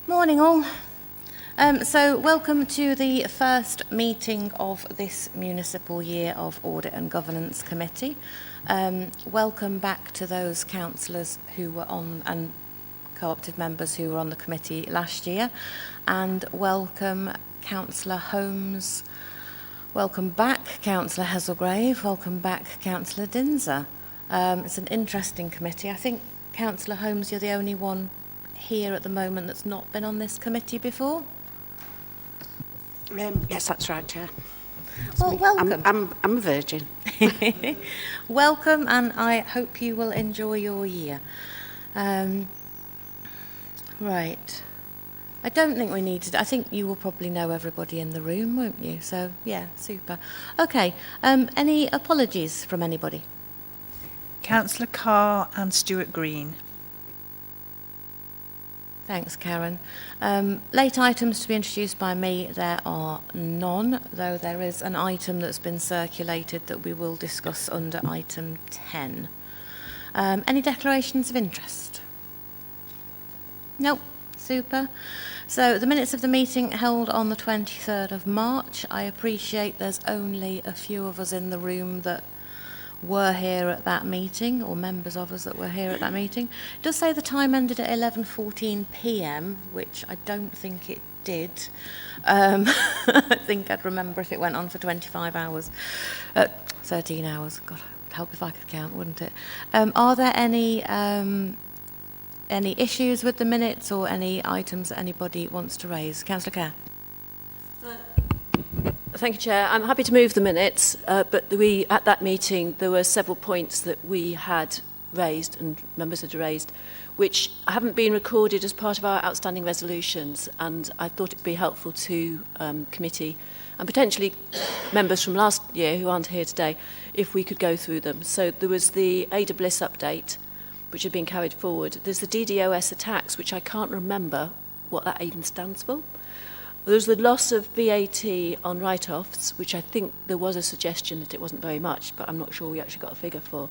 Morning all. So welcome to the first meeting of this municipal year of Audit and Governance Committee. Welcome back to those councillors who were on and co-opted members who were on the committee last year, and welcome Councillor Holmes. Welcome back Councillor Hazelgrave. Welcome back Councillor Dinser. It's an interesting committee. I think Councillor Holmes, you're the only one here at the moment that's not been on this committee before? Yes, that's right, Chair. Well, welcome. I'm a virgin. Welcome, and I hope you will enjoy your year. Right. I don't think we need to. I think you will probably know everybody in the room, won't you? So, yeah, super. Okay. Any apologies from anybody? Councillor Carr and Stuart Green. Thanks, Karen. Late items to be introduced by me, there are none, though there is an item that's been circulated that we will discuss under item 10. Any declarations of interest? Nope. Super. So the minutes of the meeting held on the 23rd of March. I appreciate there's only a few of us in the room that were here at that meeting, or members of us that were here at that meeting. It does say the time ended at 11:14 p.m, which I don't think it did. I think I'd remember if it went on for 25 hours. 13 hours. God, it'd help if I could count, wouldn't it? Are there any issues with the minutes or any items that anybody wants to raise? Councillor Kerr. Thank you, Chair. I'm happy to move the minutes, but at that meeting there were several points that we had raised and members had raised which haven't been recorded as part of our outstanding resolutions, and I thought it would be helpful to committee and potentially members from last year who aren't here today if we could go through them. So there was the Ada Bliss update which had been carried forward. There's the DDoS attacks, which I can't remember what that even stands for. There's the loss of VAT on write-offs, which I think there was a suggestion that it wasn't very much, but I'm not sure we actually got a figure for.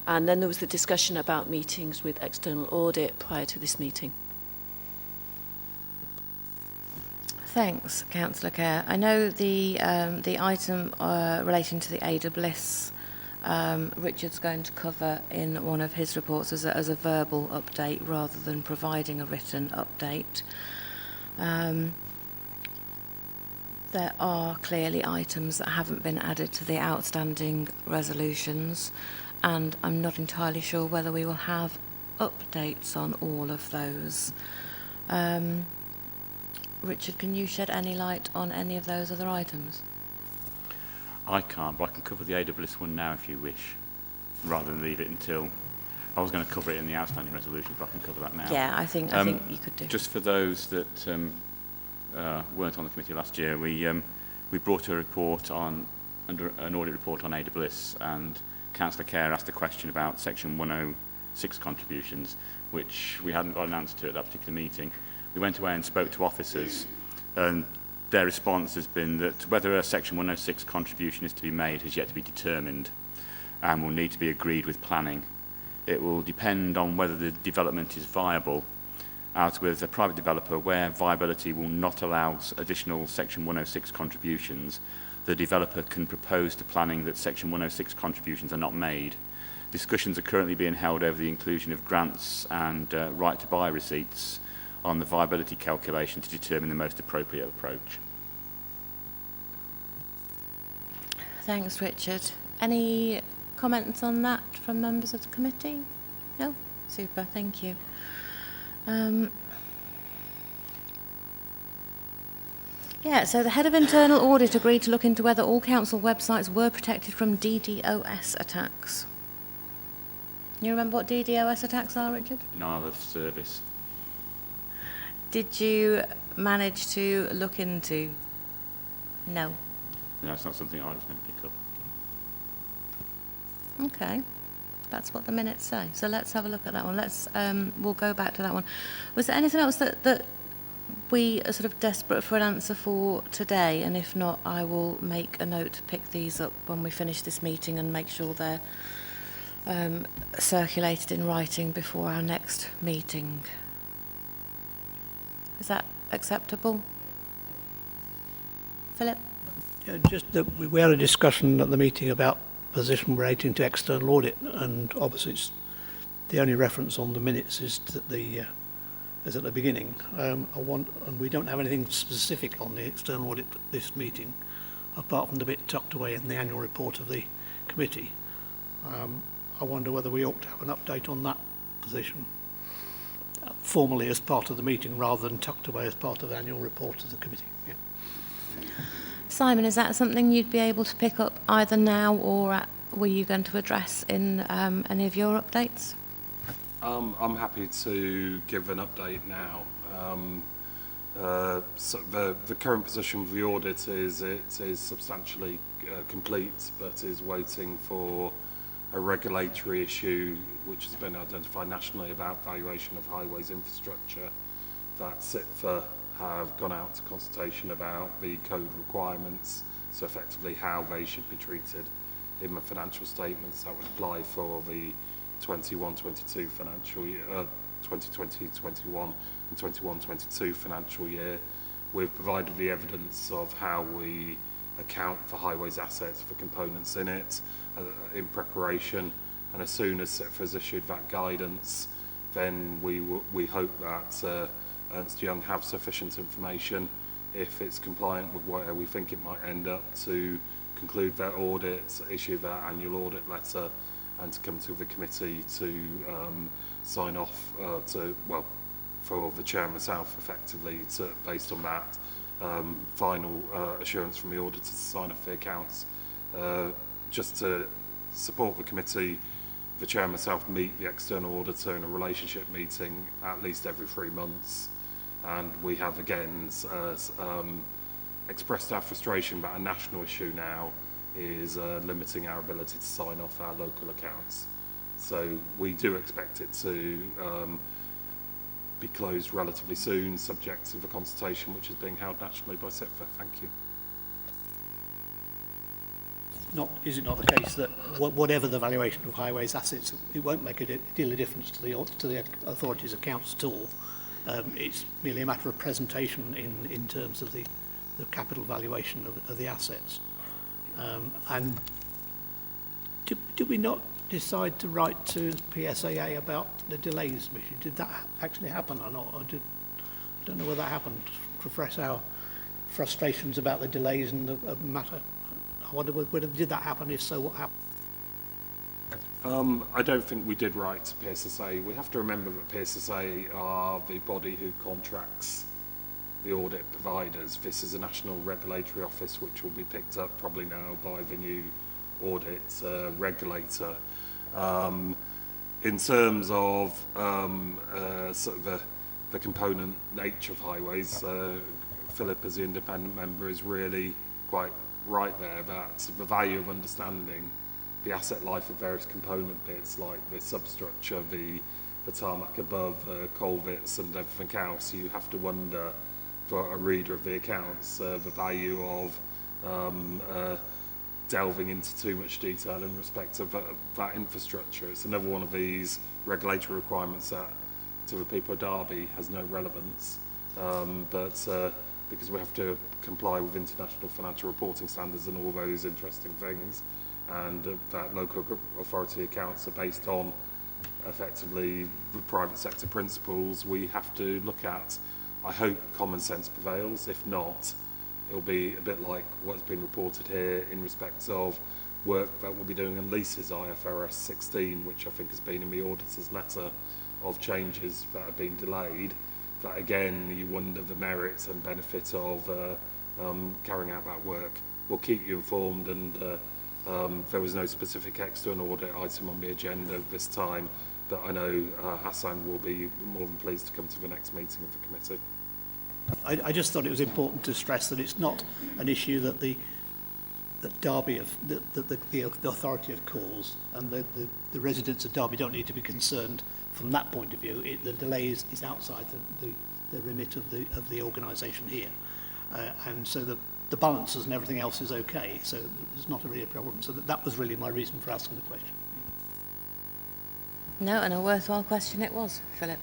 And then there was the discussion about meetings with external audit prior to this meeting. Thanks, Councillor Kerr. I know the item relating to the Ada Bliss, Richard's going to cover in one of his reports as a verbal update rather than providing a written update. There are clearly items that haven't been added to the outstanding resolutions, and I'm not entirely sure whether we will have updates on all of those. Richard, can you shed any light on any of those other items? I can't, but I can cover the Ada Bliss one now if you wish, rather than leave it until... I was going to cover it in the outstanding resolution, but I can cover that now. Yeah, I think you could do. Just for those that weren't on the committee last year, we brought a report on, under an audit report on Ada Bliss, and Councillor Kerr asked a question about Section 106 contributions, which we hadn't got an answer to at that particular meeting. We went away and spoke to officers, and their response has been that whether a Section 106 contribution is to be made has yet to be determined and will need to be agreed with planning. It will depend on whether the development is viable, as with a private developer where viability will not allow additional Section 106 contributions, the developer can propose to planning that Section 106 contributions are not made. Discussions are currently being held over the inclusion of grants and right-to-buy receipts on the viability calculation to determine the most appropriate approach. Thanks, Richard. Any comments on that from members of the committee? No? Super, thank you. Yeah, so the head of internal audit agreed to look into whether all council websites were protected from DDoS attacks. You remember what DDoS attacks are, Richard? Denial of service. Did you manage to look into? No. No, it's not something I was going to pick up. Okay. That's what the minutes say. So let's have a look at that one. We'll go back to that one. Was there anything else that we are sort of desperate for an answer for today? And if not, I will make a note to pick these up when we finish this meeting and make sure they're circulated in writing before our next meeting. Is that acceptable? Philip? Yeah, just that we had a discussion at the meeting about position relating to external audit, and obviously it's the only reference on the minutes is that is at the beginning. And we don't have anything specific on the external audit at this meeting, apart from the bit tucked away in the annual report of the committee. I wonder whether we ought to have an update on that position formally as part of the meeting rather than tucked away as part of the annual report of the committee. Yeah. Simon, is that something you'd be able to pick up either now or were you going to address in any of your updates? I'm happy to give an update now. So the current position of the audit is it is substantially complete, but is waiting for a regulatory issue which has been identified nationally about valuation of highways infrastructure. That SITFA have gone out to consultation about the code requirements, so effectively how they should be treated in the financial statements that would apply for the 21-22 financial year, 2020-21 and 21-22 financial year. We've provided the evidence of how we account for highways assets for components in it in preparation, and as soon as SITFA has issued that guidance, then we hope that Ernst & Young have sufficient information, if it's compliant with where we think it might end up, to conclude their audit, issue their annual audit letter, and to come to the committee to sign off for the chair myself effectively based on that final assurance from the auditor to sign off the accounts. Just to support the committee, the chair myself meet the external auditor in a relationship meeting at least every 3 months, and we have again expressed our frustration that a national issue now is limiting our ability to sign off our local accounts. So we do expect it to be closed relatively soon, subject to the consultation which is being held nationally by SITFA. Thank you. Is it not the case that whatever the valuation of highways assets, it won't make a deal of difference to the authority's accounts at all? It's merely a matter of presentation in terms of the capital valuation of the assets. And did we not decide to write to PSAA about the delays issue? Did that actually happen or not? I don't know whether that happened, to express our frustrations about the delays in the matter. I wonder whether did that happen? If so, what happened? I don't think we did write to PSSA. We have to remember that PSSA are the body who contracts the audit providers. This is a national regulatory office which will be picked up probably now by the new audit regulator. In terms of sort of the component nature of highways, Philip as the independent member is really quite right there that the value of understanding the asset life of various component bits like the substructure, the tarmac above, culverts and everything else, you have to wonder for a reader of the accounts the value of delving into too much detail in respect of that infrastructure. It's another one of these regulatory requirements that to the people of Derby has no relevance, but because we have to comply with international financial reporting standards and all those interesting things, and that local authority accounts are based on effectively the private sector principles, we have to look at, I hope common sense prevails. If not, it'll be a bit like what's been reported here in respect of work that we'll be doing on leases, IFRS 16, which I think has been in the auditor's letter of changes that have been delayed. That again, you wonder the merits and benefit of carrying out that work. We'll keep you informed, and there was no specific external audit item on the agenda this time, but I know Hassan will be more than pleased to come to the next meeting of the committee. I just thought it was important to stress that it's not an issue that Derby, the authority of cause, and the residents of Derby don't need to be concerned from that point of view. The delay is outside the remit of the organisation here, and so the balances and everything else is okay. So there's not really a problem. So that was really my reason for asking the question. No, and a worthwhile question it was, Philip.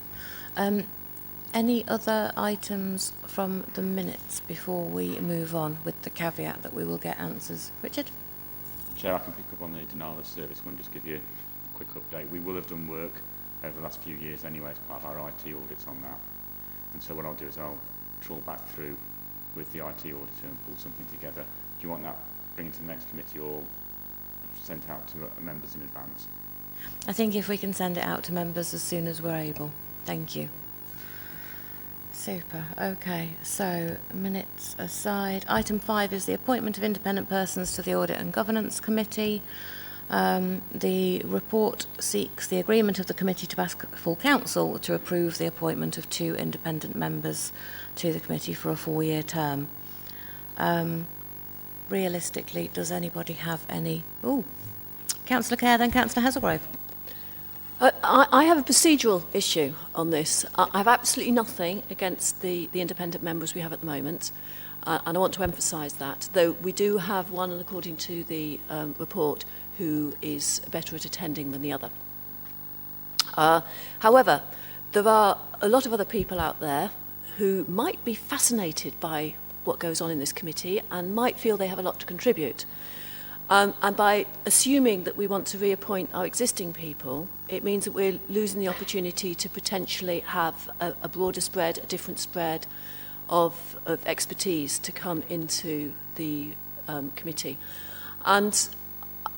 Any other items from the minutes before we move on, with the caveat that we will get answers? Richard? Chair, I can pick up on the denial of service one, just give you a quick update. We will have done work over the last few years anyway as part of our IT audits on that. And so what I'll do is I'll trawl back through with the IT auditor and pull something together. Do you want that bring to the next committee or sent out to members in advance? I think if we can send it out to members as soon as we're able. Thank you. Super. Okay, so minutes aside. Item 5 is the appointment of independent persons to the Audit and Governance Committee. The report seeks the agreement of the committee to ask full council to approve the appointment of 2 independent members to the committee for a 4-year term. Realistically, does anybody have any... Oh, Councillor Kerr, then Councillor Hazelgrave. I have a procedural issue on this. I have absolutely nothing against the independent members we have at the moment, and I want to emphasise that, though we do have one, according to the report, who is better at attending than the other. However, there are a lot of other people out there who might be fascinated by what goes on in this committee and might feel they have a lot to contribute. And by assuming that we want to reappoint our existing people, it means that we're losing the opportunity to potentially have a broader spread, a different spread of expertise to come into the committee. And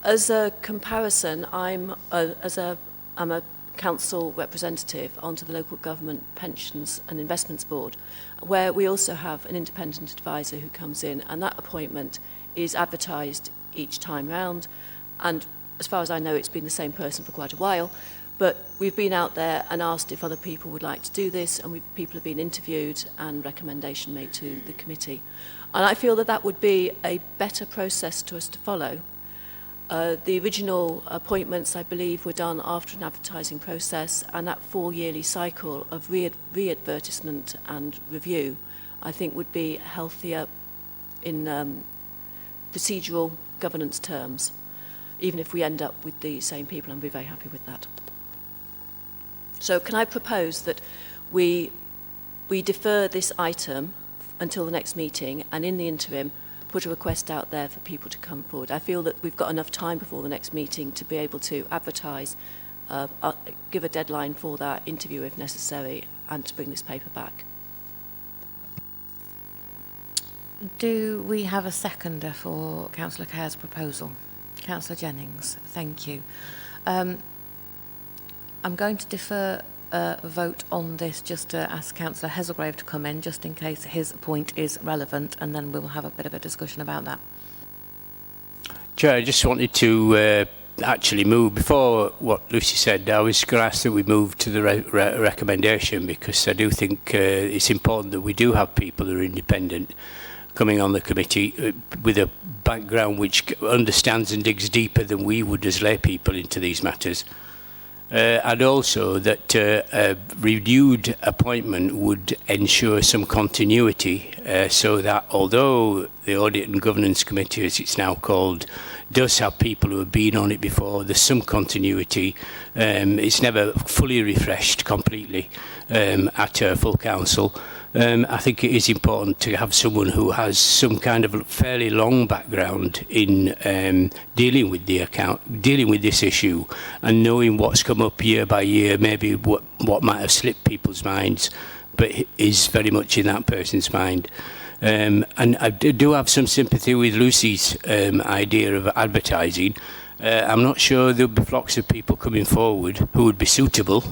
as a comparison, I'm a council representative onto the Local Government Pensions and Investments Board, where we also have an independent advisor who comes in, and that appointment is advertised each time round, and as far as I know it's been the same person for quite a while, but we've been out there and asked if other people would like to do this, and people have been interviewed and recommendation made to the committee. And I feel that that would be a better process to us to follow. The original appointments, I believe, were done after an advertising process, and that 4-yearly cycle of re-advertisement and review, I think, would be healthier in procedural governance terms. Even if we end up with the same people, I'd be very happy with that. So can I propose that we defer this item until the next meeting, and in the interim put a request out there for people to come forward? I feel that we've got enough time before the next meeting to be able to advertise, give a deadline for that interview if necessary, and to bring this paper back. Do we have a seconder for Councillor Kerr's proposal? Councillor Jennings, thank you. I'm going to defer a vote on this just to ask Councillor Hazelgrave to come in, just in case his point is relevant, and then we'll have a bit of a discussion about that. Chair, I just wanted to actually move, before what Lucy said, I was going to ask that we move to the recommendation, because I do think it's important that we do have people who are independent coming on the committee with a background which understands and digs deeper than we would as lay people into these matters. And also that a renewed appointment would ensure some continuity, so that although the Audit and Governance Committee, as it's now called, does have people who have been on it before, there's some continuity. It's never fully refreshed completely at a full council. I think it is important to have someone who has some kind of fairly long background in dealing with this issue, and knowing what's come up year by year, maybe what might have slipped people's minds, but is very much in that person's mind. And I do have some sympathy with Lucy's idea of advertising. I'm not sure there'll be flocks of people coming forward who would be suitable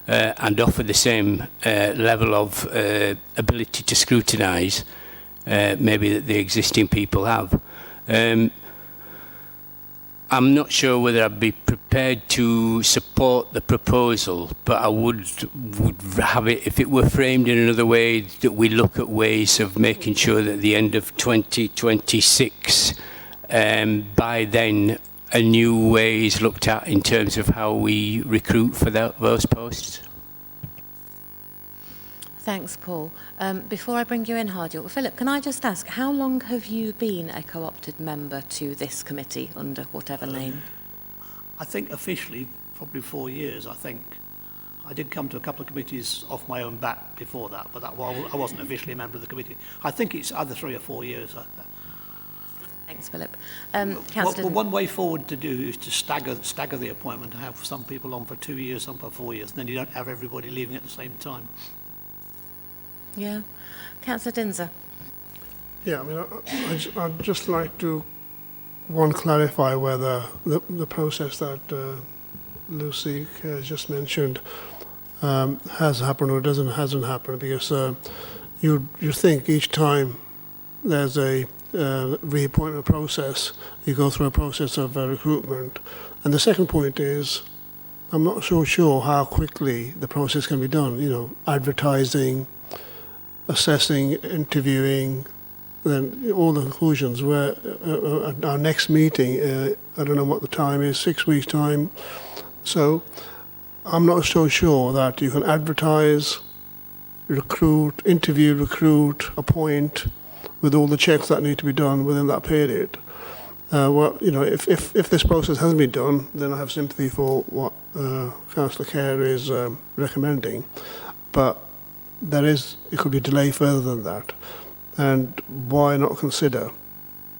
and offer the same level of ability to scrutinise maybe that the existing people have. I'm not sure whether I'd be prepared to support the proposal, but I would have it, if it were framed in another way, that we look at ways of making sure that at the end of 2026, by then, a new way is looked at in terms of how we recruit for those posts. Thanks, Paul. Before I bring you in, Hardiel, Philip, can I just ask, how long have you been a co-opted member to this committee under whatever name? I think officially probably 4 years. I think I did come to a couple of committees off my own bat before that, but I wasn't officially a member of the committee. I think it's either 3 or 4 years. Thanks, Philip. Well, Councillor, one way forward to do is to stagger the appointment and have some people on for 2 years, some for 4 years, and then you don't have everybody leaving at the same time. yeah. Councillor Dinser. Yeah, I mean, I'd just like to, clarify whether the process that Lucy has just mentioned has happened or hasn't happened, because you think each time there's a reappointment process, you go through a process of recruitment. And the second point is, I'm not so sure how quickly the process can be done. You know, advertising, assessing, interviewing, then all the conclusions. Where our next meeting, I don't know what the time is, 6 weeks' time. So I'm not so sure that you can advertise, recruit, interview, recruit, appoint, with all the checks that need to be done within that period. Well, you know, if this process hasn't been done, then I have sympathy for what Councillor Kerr is recommending. But it could be a delay further than that. And why not consider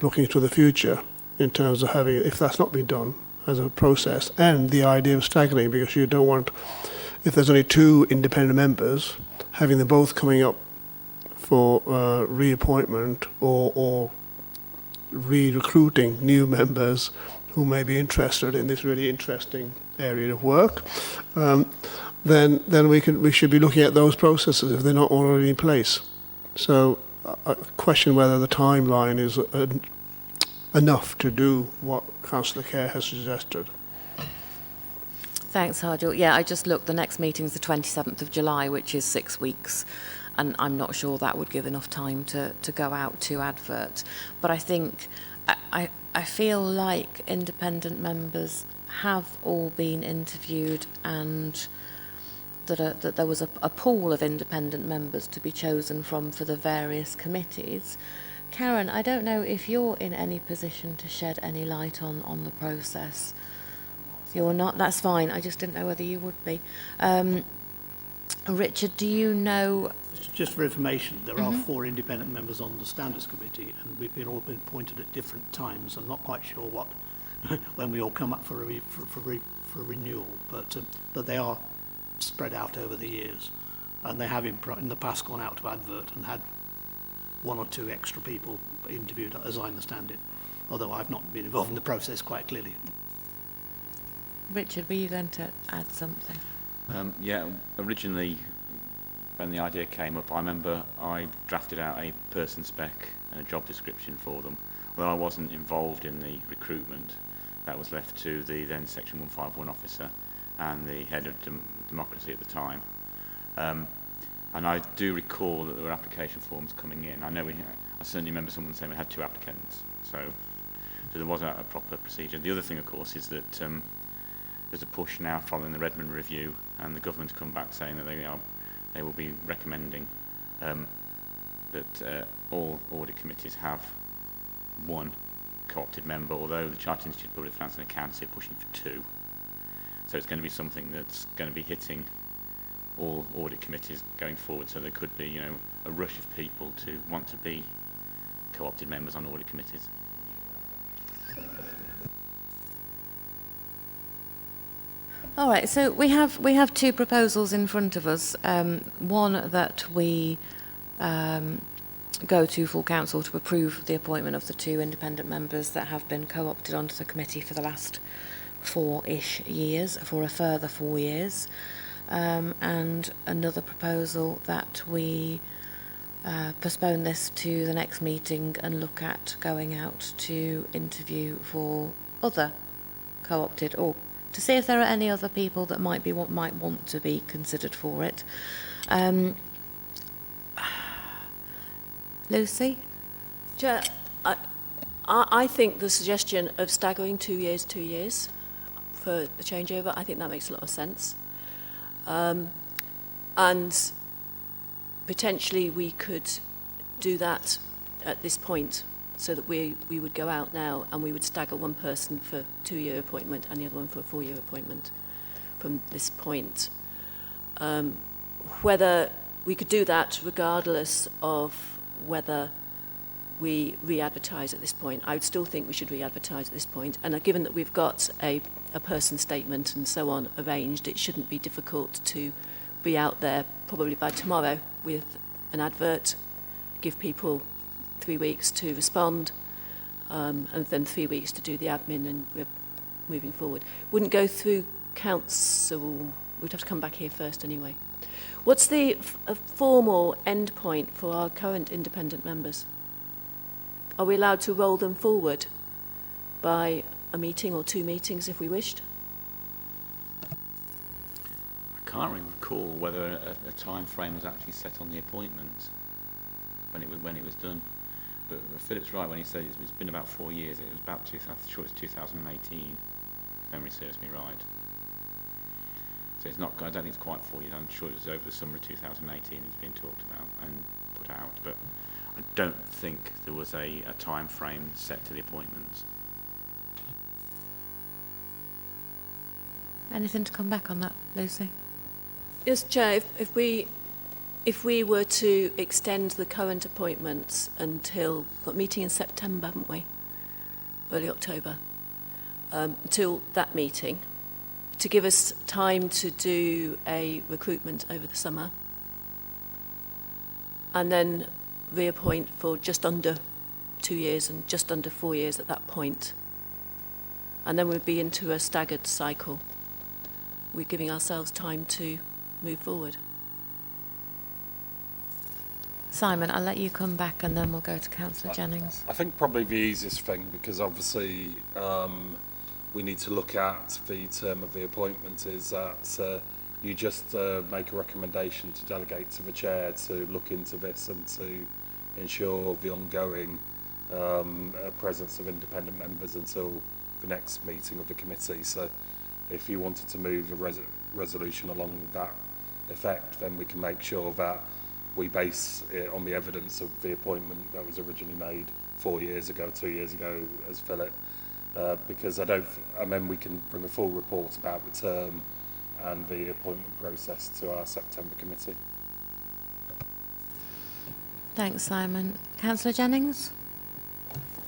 looking to the future in terms of having, if that's not been done as a process, and the idea of staggering, because you don't want, if there's only 2 independent members, having them both coming up for reappointment or re-recruiting new members who may be interested in this really interesting area of work, then we should be looking at those processes if they're not already in place. So I question whether the timeline is enough to do what Councillor Kerr has suggested. Thanks, Harjul. Yeah, I just looked. The next meeting's the 27th of July, which is 6 weeks. And I'm not sure that would give enough time to go out to advert. But I think, I feel like independent members have all been interviewed, and that there was a pool of independent members to be chosen from for the various committees. Karen, I don't know if you're in any position to shed any light on the process. You're not, that's fine. I just didn't know whether you would be. Richard, do you know? Just for information, there are 4 independent members on the Standards Committee, and we've all been appointed at different times. I'm not quite sure when we all come up for a renewal, but they are spread out over the years, and they have in the past gone out to advert and had 1 or 2 extra people interviewed, as I understand it, although I've not been involved in the process quite clearly. Richard, were you going to add something? Yeah, originally when the idea came up, I remember I drafted out a person spec and a job description for them. Although I wasn't involved in the recruitment, that was left to the then Section 151 officer and the head of democracy at the time. And I do recall that there were application forms coming in. I certainly remember someone saying we had 2 applicants, so there was a proper procedure. The other thing, of course, is that there's a push now following the Redmond review, and the government's come back saying that they will be recommending that all audit committees have 1 co-opted member, although the Chartered Institute of Public Finance and Accountancy are pushing for 2. So it's going to be something that's going to be hitting all audit committees going forward. So there could be, a rush of people to want to be co-opted members on audit committees. All right, so we have 2 proposals in front of us. One that we go to full council to approve the appointment of the 2 independent members that have been co-opted onto the committee for the last 4-ish years, for a further 4 years. And another proposal that we postpone this to the next meeting and look at going out to interview for other co-opted, or to see if there are any other people that might want to be considered for it. Lucy? Chair, I think the suggestion of staggering 2 years for the changeover, I think that makes a lot of sense. And potentially we could do that at this point, so that we would go out now and we would stagger 1 person for 2-year appointment and the other one for a 4-year appointment from this point. Whether we could do that regardless of whether we re-advertise at this point. I would still think we should re-advertise at this point. And given that we've got a person statement and so on arranged, it shouldn't be difficult to be out there probably by tomorrow with an advert, give people 3 weeks to respond, and then 3 weeks to do the admin, and we're moving forward. Wouldn't go through council, we'd have to come back here first anyway. What's the formal end point for our current independent members? Are we allowed to roll them forward by a meeting or 2 meetings if we wished? I can't really recall whether a time frame was actually set on the appointment when it was done. But Philip's right when he said it's been about 4 years. It was about 2018, if memory serves me right. So it's not. I don't think it's quite 4 years. I'm sure it was over the summer of 2018. It's been talked about and put out, but I don't think there was a time frame set to the appointments. Anything to come back on that, Lucy? Yes, Chair, if we were to extend the current appointments until, we've got a meeting in September, haven't we? Early October. Until that meeting, to give us time to do a recruitment over the summer, and then reappoint for just under 2 years and just under 4 years at that point. And then we'd be into a staggered cycle. We're giving ourselves time to move forward. Simon, I'll let you come back and then we'll go to Councillor Jennings. I think probably the easiest thing, because obviously we need to look at the term of the appointment, is that you just make a recommendation to delegate to the chair to look into this and to ensure the ongoing presence of independent members until the next meeting of the committee. So if you wanted to move a resolution along that effect, then we can make sure that we base it on the evidence of the appointment that was originally made 4 years ago, 2 years ago, as Philip, because then we can bring a full report about the term and the appointment process to our September committee. Thanks, Simon. Councillor Jennings?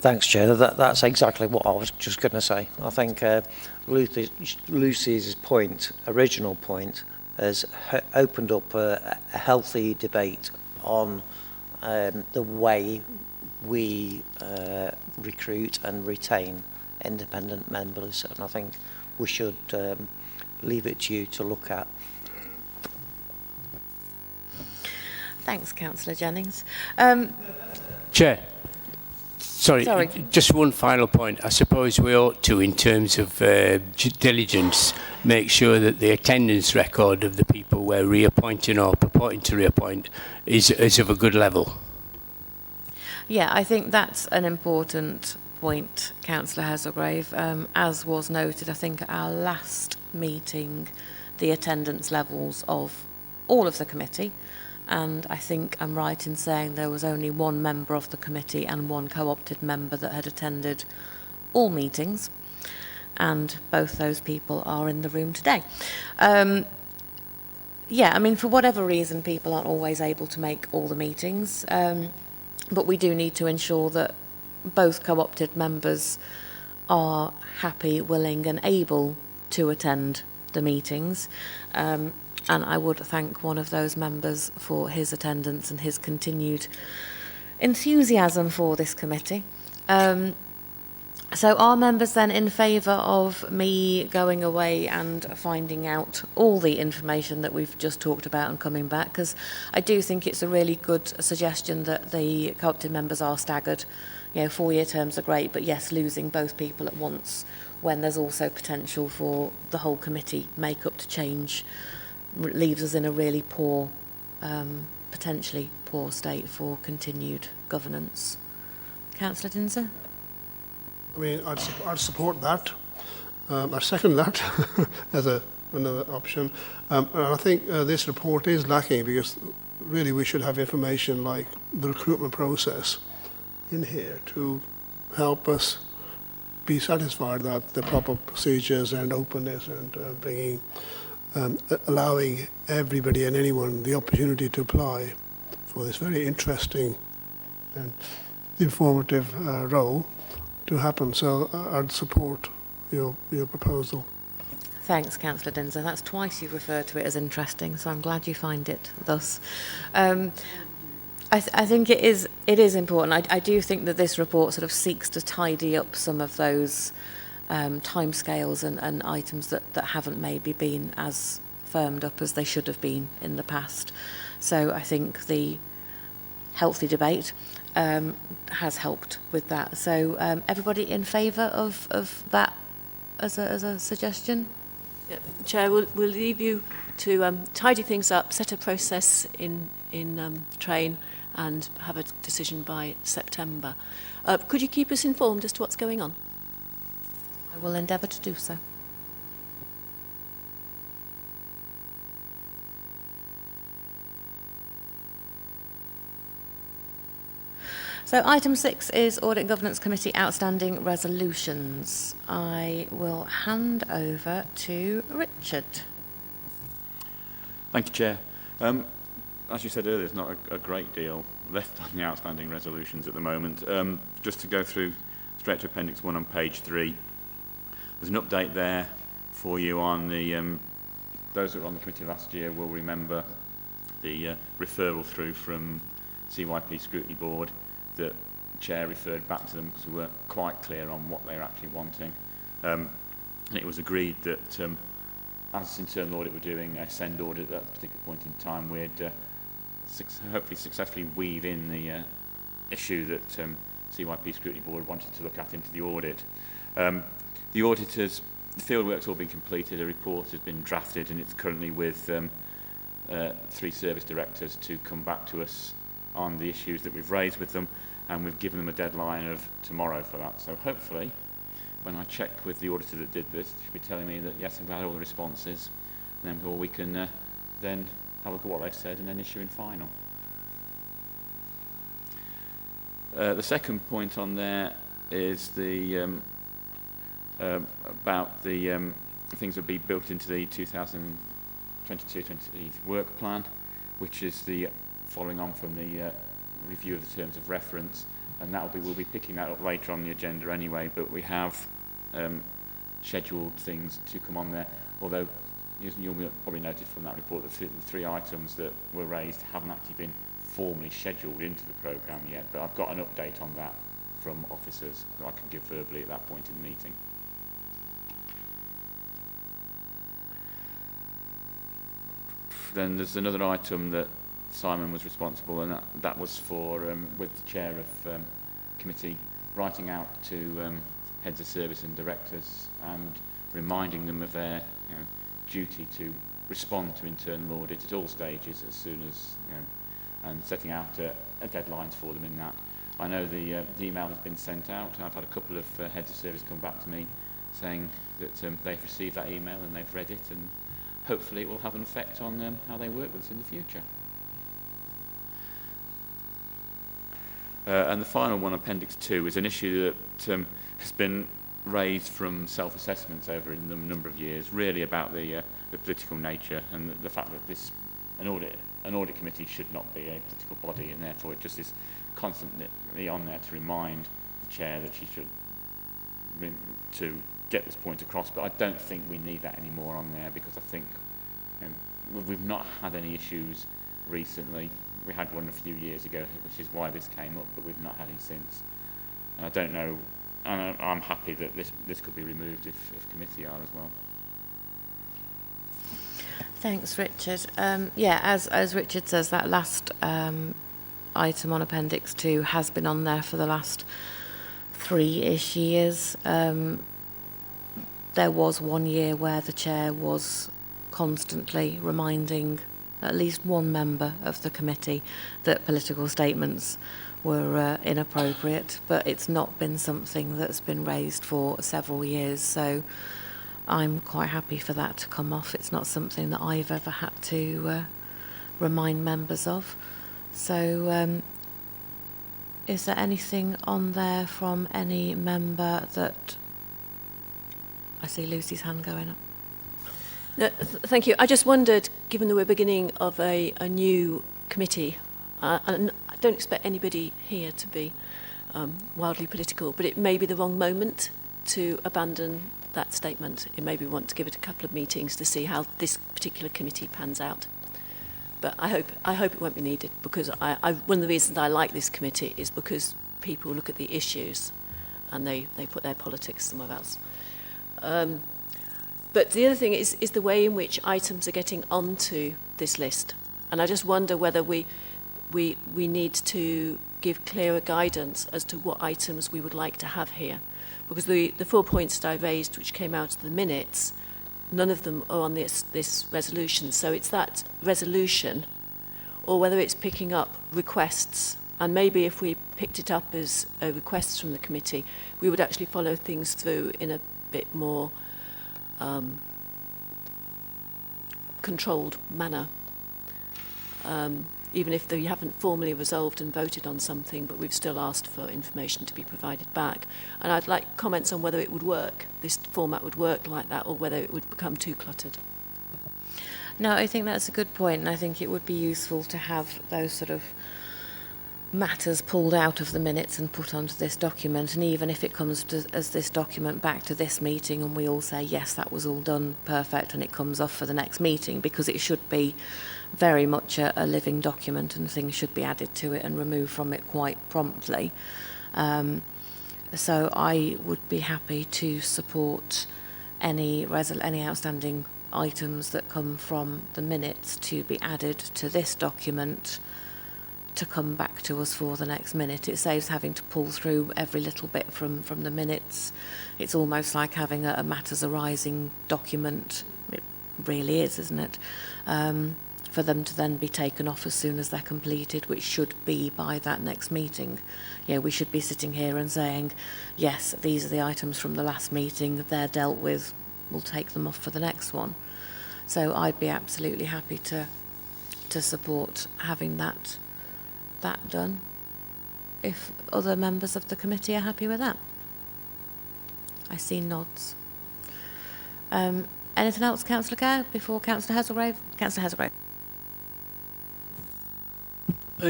Thanks, Chair. That's exactly what I was just going to say. I think Lucy's original point, has opened up a healthy debate on the way we recruit and retain independent members, and I think we should leave it to you to look at. Thanks, Councillor Jennings. Chair, sorry, just one final point. I suppose we ought to, in terms of diligence, make sure that the attendance record of the people we're reappointing or purporting to reappoint is of a good level. Yeah, I think that's an important point, Councillor Hazelgrave. As was noted, I think at our last meeting, the attendance levels of all of the committee, and I think I'm right in saying there was only one member of the committee and one co-opted member that had attended all meetings, and both those people are in the room today. Yeah, I mean, for whatever reason, people aren't always able to make all the meetings, but we do need to ensure that both co-opted members are happy, willing and able to attend the meetings. And I would thank one of those members for his attendance and his continued enthusiasm for this committee. So are members then in favour of me going away and finding out all the information that we've just talked about and coming back? Because I do think it's a really good suggestion that the co-opted members are staggered. You know, 4-year terms are great, but yes, losing both people at once when there's also potential for the whole committee makeup to change leaves us in a really poor, potentially poor state for continued governance. Councillor Dinser? I mean, I'd support that. I second that as another option. And I think this report is lacking, because really we should have information like the recruitment process in here to help us be satisfied that the proper procedures and openness and bringing allowing everybody and anyone the opportunity to apply for this very interesting and informative role to happen. So I'd support your proposal. Thanks, Councillor Dinser. That's twice you've referred to it as interesting, so I'm glad you find it thus. I think it is important. I do think that this report sort of seeks to tidy up some of those timescales and items that haven't maybe been as firmed up as they should have been in the past. So I think the healthy debate has helped with that. So everybody in favour of that as a suggestion? Yeah, Chair, we'll leave you to tidy things up, set a process in train, and have a decision by September. Could you keep us informed as to what's going on? I will endeavour to do so. So item 6 is Audit and Governance Committee outstanding resolutions. I will hand over to Richard. Thank you, Chair. As you said earlier, there's not a great deal left on the outstanding resolutions at the moment. Just to go through straight to Appendix 1 on page 3, there's an update there for you on the, those that were on the committee last year will remember the referral through from CYP Scrutiny Board that the Chair referred back to them because we weren't quite clear on what they were actually wanting. And it was agreed that as internal audit were doing a send audit at that particular point in time, we'd hopefully successfully weave in the issue that CYP Scrutiny Board wanted to look at into the audit. The auditors, the fieldwork's all been completed, a report has been drafted, and it's currently with 3 service directors to come back to us on the issues that we've raised with them, and we've given them a deadline of tomorrow for that. So hopefully, when I check with the auditor that did this, they should be telling me that yes, I've had all the responses, and then we can then have a look at what they've said and then issue in final. The second point on there is the about the things that will be built into the 2022-23 work plan, which is the following on from the review of the terms of reference, and we'll be picking that up later on the agenda anyway, but we have scheduled things to come on there, although you'll probably noted from that report that the 3 items that were raised haven't actually been formally scheduled into the programme yet, but I've got an update on that from officers that I can give verbally at that point in the meeting. Then there's another item that Simon was responsible, and that was for, with the chair of committee, writing out to heads of service and directors and reminding them of their duty to respond to internal audit at all stages as soon as, and setting out deadlines for them in that. I know the email has been sent out. I've had a couple of heads of service come back to me saying that they've received that email and they've read it, and hopefully it will have an effect on how they work with us in the future. And the final one, Appendix 2, is an issue that has been raised from self-assessments over a number of years, really about the political nature and the fact that an audit committee should not be a political body, and therefore it just is constantly on there to remind the chair that she should to get this point across. But I don't think we need that anymore on there, because I think we've not had any issues recently. We had one a few years ago, which is why this came up, but we've not had any since. And I don't know, and I'm happy that this could be removed if committee are as well. Thanks, Richard. Yeah, as Richard says, that last item on Appendix 2 has been on there for the last 3-ish years. There was 1 year where the chair was constantly reminding at least one member of the committee that political statements were inappropriate, but it's not been something that's been raised for several years, so I'm quite happy for that to come off. It's not something that I've ever had to remind members of. So is there anything on there from any member that... I see Lucy's hand going up. Thank you. I just wondered, given that we're beginning of a new committee, and I don't expect anybody here to be wildly political, but it may be the wrong moment to abandon that statement. It may be want to give it a couple of meetings to see how this particular committee pans out. But I hope it won't be needed, because one of the reasons I like this committee is because people look at the issues and they put their politics somewhere else. But the other thing is the way in which items are getting onto this list. And I just wonder whether we need to give clearer guidance as to what items we would like to have here. Because the 4 points that I raised, which came out of the minutes, none of them are on this resolution. So it's that resolution, or whether it's picking up requests. And maybe if we picked it up as a request from the committee, we would actually follow things through in a bit more controlled manner. Even if we haven't formally resolved and voted on something, but we've still asked for information to be provided back. And I'd like comments on whether it would work, this format would work like that, or whether it would become too cluttered. No, I think that's a good point, and I think it would be useful to have those sort of matters pulled out of the minutes and put onto this document. And even if it comes as this document back to this meeting and we all say, yes, that was all done perfect, and it comes off for the next meeting, because it should be very much a living document and things should be added to it and removed from it quite promptly. So I would be happy to support any outstanding items that come from the minutes to be added to this document to come back to us for the next minute. It saves having to pull through every little bit from the minutes. It's almost like having a matters arising document. It really is, isn't it? For them to then be taken off as soon as they're completed, which should be by that next meeting. You know, we should be sitting here and saying, yes, these are the items from the last meeting, they're dealt with, we'll take them off for the next one. So I'd be absolutely happy to support having that done, if other members of the committee are happy with that. I see nods. Anything else, Councillor Kerr, before Councillor Hazelgrave? Councillor Hazelgrave.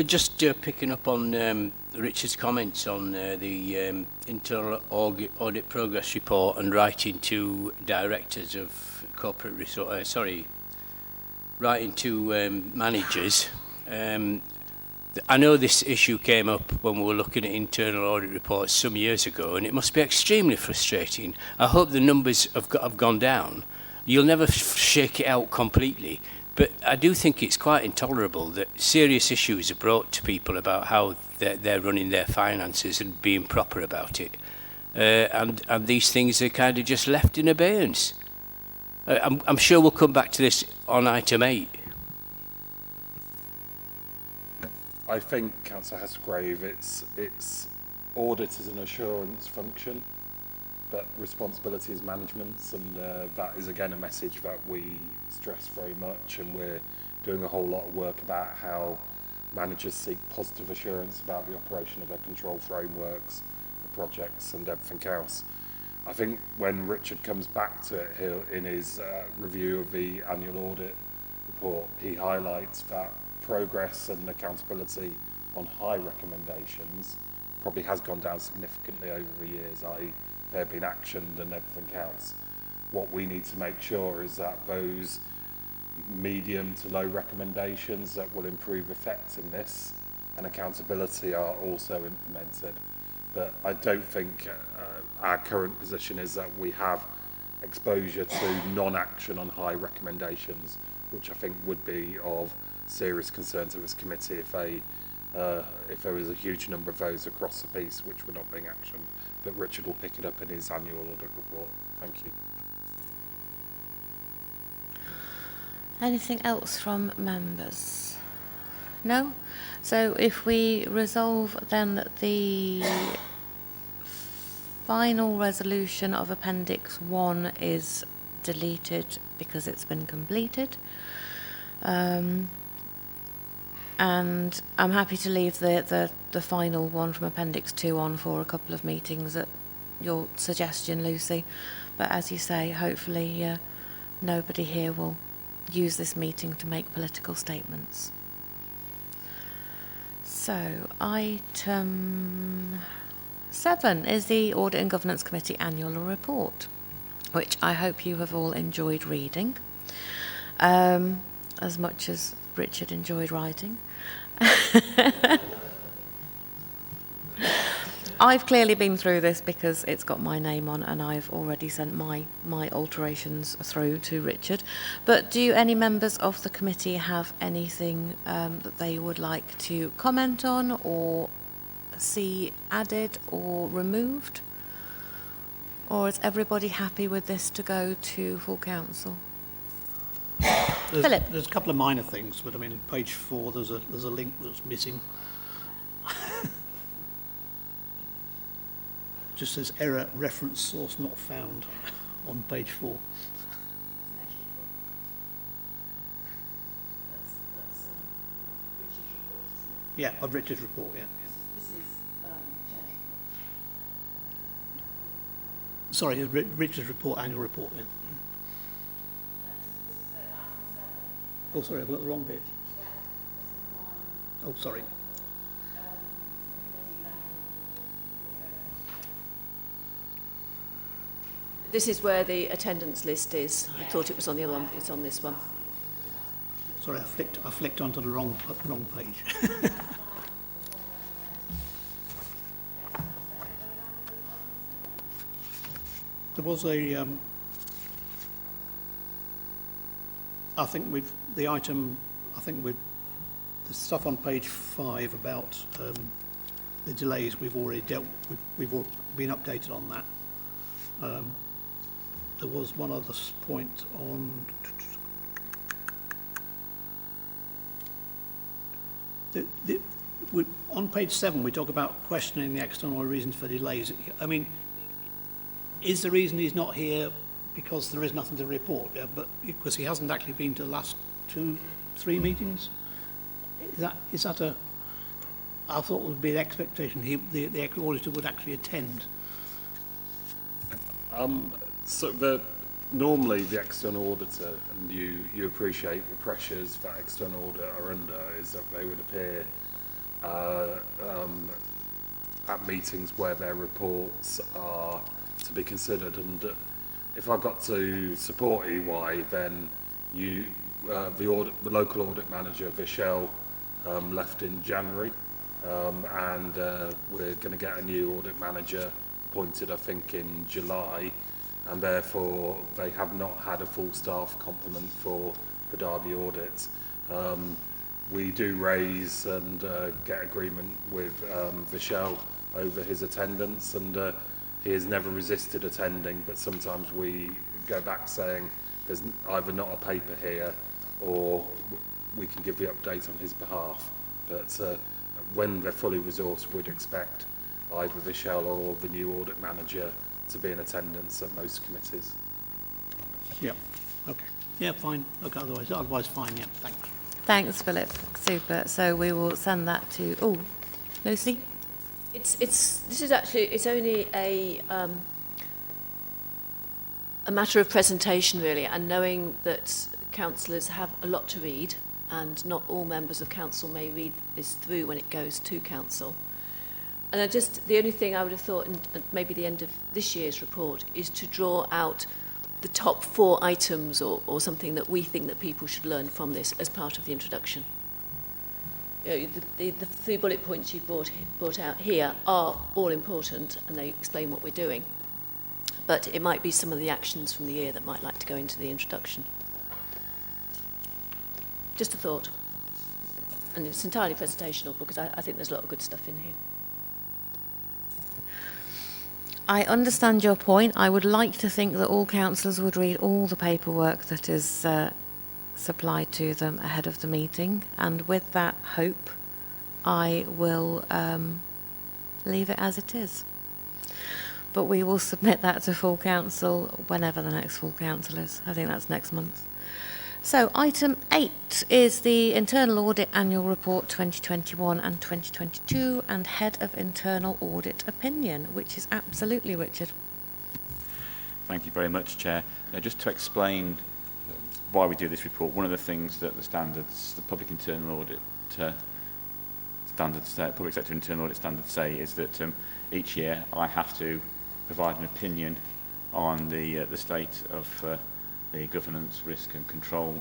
Just picking up on Richard's comments on the internal audit progress report and writing to directors of corporate resource, writing to managers. I know this issue came up when we were looking at internal audit reports some years ago, and it must be extremely frustrating. I hope the numbers have gone down. You'll never shake it out completely, but I do think it's quite intolerable that serious issues are brought to people about how they're running their finances and being proper about it. And these things are kind of just left in abeyance. I'm sure we'll come back to this on item 8. I think, Councillor Hesgrave, it's audit as an assurance function, but responsibility is management, and that is again a message that we stress very much, and we're doing a whole lot of work about how managers seek positive assurance about the operation of their control frameworks, the projects and everything else. I think when Richard comes back to it in his review of the annual audit report, he highlights that progress and accountability on high recommendations probably has gone down significantly over the years, i.e. they've been actioned and everything else. What we need to make sure is that those medium to low recommendations that will improve effectiveness and accountability are also implemented. But I don't think our current position is that we have exposure to non-action on high recommendations, which I think would be of serious concern to this committee if there was a huge number of those across the piece which were not being actioned. But Richard will pick it up in his annual audit report. Thank you. Anything else from members? No? So if we resolve then that the final resolution of Appendix 1 is deleted because it's been completed. And I'm happy to leave the final one from Appendix 2 on for a couple of meetings at your suggestion, Lucy. But as you say, hopefully nobody here will use this meeting to make political statements. So, item 7 is the Audit and Governance Committee Annual Report, which I hope you have all enjoyed reading, as much as Richard enjoyed writing. I've clearly been through this because it's got my name on, and I've already sent my alterations through to Richard. But do any members of the committee have anything that they would like to comment on or see added or removed? Or is everybody happy with this to go to full council? Philip? There's a couple of minor things, but I mean, page 4, there's a link that's missing. Just says error, reference source not found on page 4. Yeah, of Richard's report, yeah. This is Chair's report. Sorry, Richard's report, annual report, yeah. Oh, sorry, I've got the wrong bit. Oh, sorry. This is where the attendance list is. I thought it was on the other one. It's on this one. Sorry, I flicked onto the wrong page. There was a, I think the stuff on page 5 about the delays we've already dealt with, we've been updated on that. There was one other point on on page 7 we talk about questioning the external reasons for delays. I mean, is the reason he's not here because there is nothing to report? Yeah, but because he hasn't actually been to the last 2-3 meetings? Is that a? I thought it would be an expectation the auditor would actually attend. So normally the external auditor, and you appreciate the pressures that external audit are under, is that they would appear at meetings where their reports are to be considered. And if I got to support EY, then the local audit manager, Vishal, left in January, and we're going to get a new audit manager appointed, I think, in July, and therefore they have not had a full staff complement for the Derby audit. We do raise and get agreement with Vishal over his attendance, and he has never resisted attending, but sometimes we go back saying there's either not a paper here or we can give the update on his behalf. But when they're fully resourced, we'd expect either Vishal or the new audit manager to be in attendance at most committees. Yeah, okay. Yeah, fine. Okay, otherwise fine, yeah, thanks. Thanks, Philip. Super. So we will send that to... Oh, Lucy? This is actually, it's only a matter of presentation, really, and knowing that councillors have a lot to read, and not all members of council may read this through when it goes to council. And the only thing I would have thought, and maybe the end of this year's report, is to draw out the top 4 items or something that we think that people should learn from this as part of the introduction. You know, the 3 bullet points you've brought out here are all important, and they explain what we're doing. But it might be some of the actions from the year that might like to go into the introduction. Just a thought. And it's entirely presentational, because I think there's a lot of good stuff in here. I understand your point. I would like to think that all councillors would read all the paperwork that is supplied to them ahead of the meeting, and with that hope I will leave it as it is. But we will submit that to full council whenever the next full council is. I think that's next month. So item 8 is the Internal Audit Annual Report 2021 and 2022 and Head of Internal Audit Opinion, which is absolutely Richard. Thank you very much, Chair. Just to explain why we do this report. One of the things that the standards, the public internal audit standards, public sector internal audit standards say is that each year I have to provide an opinion on the state of the governance, risk and control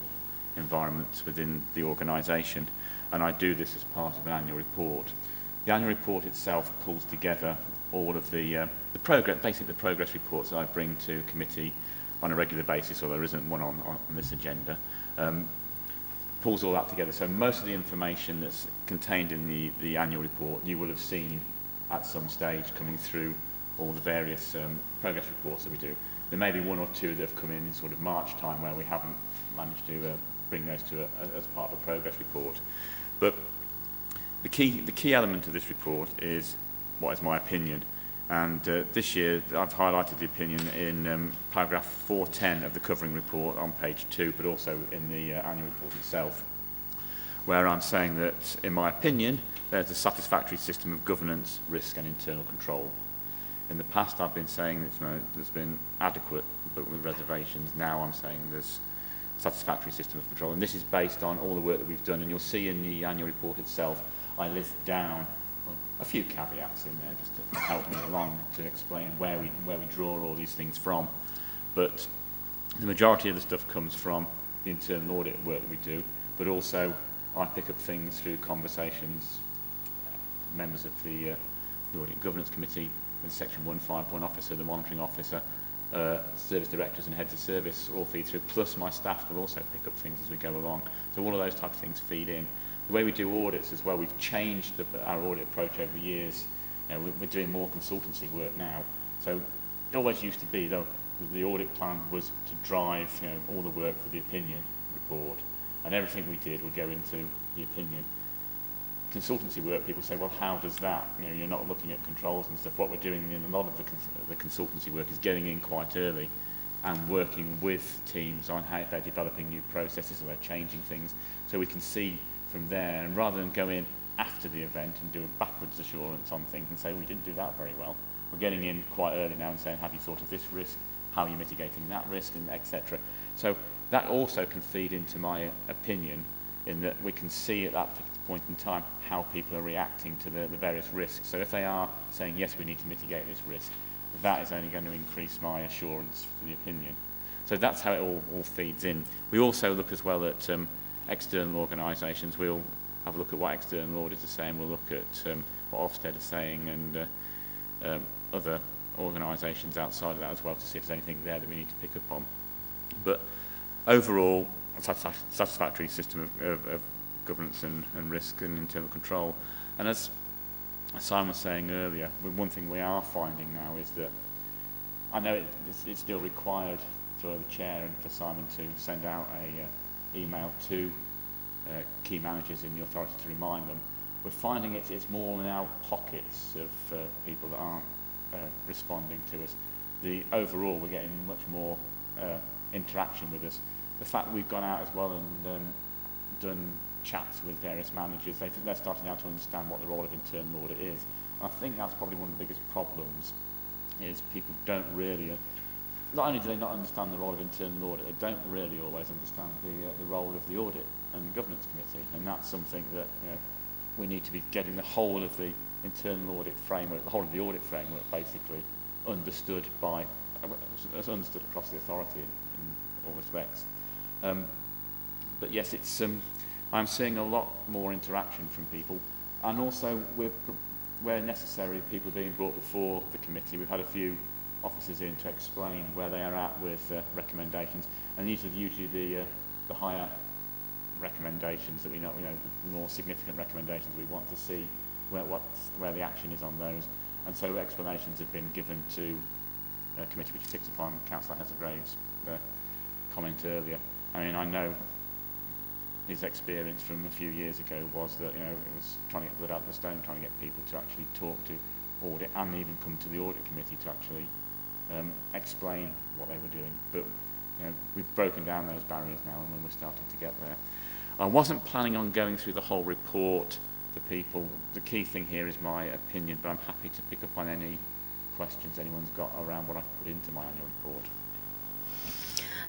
environments within the organisation, and I do this as part of an annual report. The annual report itself pulls together all of the progress, basically the progress reports that I bring to committee on a regular basis, or there isn't one on this agenda. Pulls all that together. So most of the information that's contained in the annual report you will have seen at some stage coming through all the various progress reports that we do. There may be one or two that have come in sort of March time where we haven't managed to bring those to as part of a progress report. But the key element of this report is what is my opinion. And this year I've highlighted the opinion in paragraph 410 of the covering report on page 2, but also in the annual report itself, where I'm saying that, in my opinion, there's a satisfactory system of governance, risk and internal control. In the past I've been saying that there's been adequate, but with reservations. Now I'm saying there's a satisfactory system of control. And this is based on all the work that we've done. And you'll see in the annual report itself, I list down a few caveats in there just to help me along to explain where we draw all these things from. But the majority of the stuff comes from the internal audit work that we do, but also I pick up things through conversations, members of the Audit Governance Committee, the Section 151 officer, the monitoring officer, service directors and heads of service all feed through, plus my staff will also pick up things as we go along. So all of those type of things feed in. The way we do audits as well, we've changed our audit approach over the years. We're doing more consultancy work now. So it always used to be, though, the audit plan was to drive all the work for the opinion report, and everything we did would go into the opinion. Consultancy work, people say, well, how does that? You're not looking at controls and stuff. What we're doing in a lot of the consultancy work is getting in quite early and working with teams on how they're developing new processes or they're changing things, so we can see from there, and rather than go in after the event and do a backwards assurance on things and say, we didn't do that very well, we're getting in quite early now and saying, have you thought of this risk, how are you mitigating that risk, and etc. So that also can feed into my opinion, in that we can see at that point in time how people are reacting to the various risks. So if they are saying, yes, we need to mitigate this risk, that is only going to increase my assurance for the opinion. So that's how it all feeds in. We also look as well at external organisations. We'll have a look at what external auditors are saying. We'll look at what Ofsted are saying, and other organisations outside of that as well, to see if there's anything there that we need to pick up on. But overall, a satisfactory system of governance and risk and internal control. And as Simon was saying earlier, one thing we are finding now is that, I know it's still required for the chair and for Simon to send out a email to key managers in the authority to remind them. We're finding it's more now pockets of people that aren't responding to us. Overall, we're getting much more interaction with us. The fact that we've gone out as well and done chats with various managers, they're starting now to understand what the role of internal audit is. And I think that's probably one of the biggest problems, is people don't really, not only do they not understand the role of internal audit, they don't really always understand the role of the audit and governance committee. And that's something that we need to be getting the whole of the internal audit framework, the whole of the audit framework basically understood across the authority in all respects. But yes, it's I'm seeing a lot more interaction from people, and also where necessary, people are being brought before the committee. We've had a few officers in to explain where they are at with recommendations, and these are usually the higher recommendations that we know, the more significant recommendations we want to see where the action is on those. And so explanations have been given to a committee, which picked upon Councillor Hazelgrave's comment earlier. I mean, I know his experience from a few years ago was that it was trying to get blood out of the stone, trying to get people to actually talk to audit and even come to the audit committee to actually explain what they were doing. But we've broken down those barriers now, and we're starting to get there. I wasn't planning on going through the whole report for people. The key thing here is my opinion, but I'm happy to pick up on any questions anyone's got around what I've put into my annual report.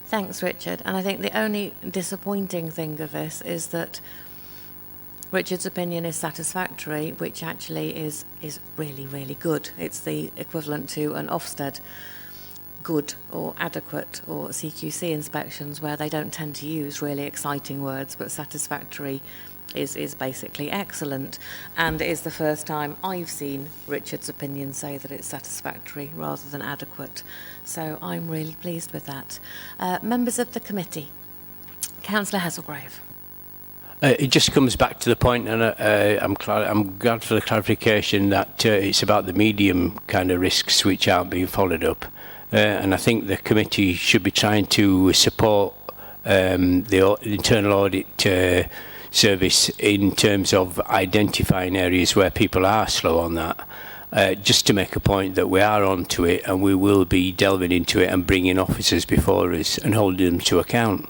Thanks, Richard. And I think the only disappointing thing of this is that Richard's opinion is satisfactory, which actually is really, really good. It's the equivalent to an Ofsted good or adequate or CQC inspections, where they don't tend to use really exciting words, but satisfactory is basically excellent. And it is the first time I've seen Richard's opinion say that it's satisfactory rather than adequate. So I'm really pleased with that. Members of the committee. Councillor Hazelgrave. It just comes back to the point, and I'm glad for the clarification that it's about the medium kind of risks which aren't being followed up. And I think the committee should be trying to support the internal audit service in terms of identifying areas where people are slow on that. Just to make a point that we are onto it, and we will be delving into it and bringing officers before us and holding them to account.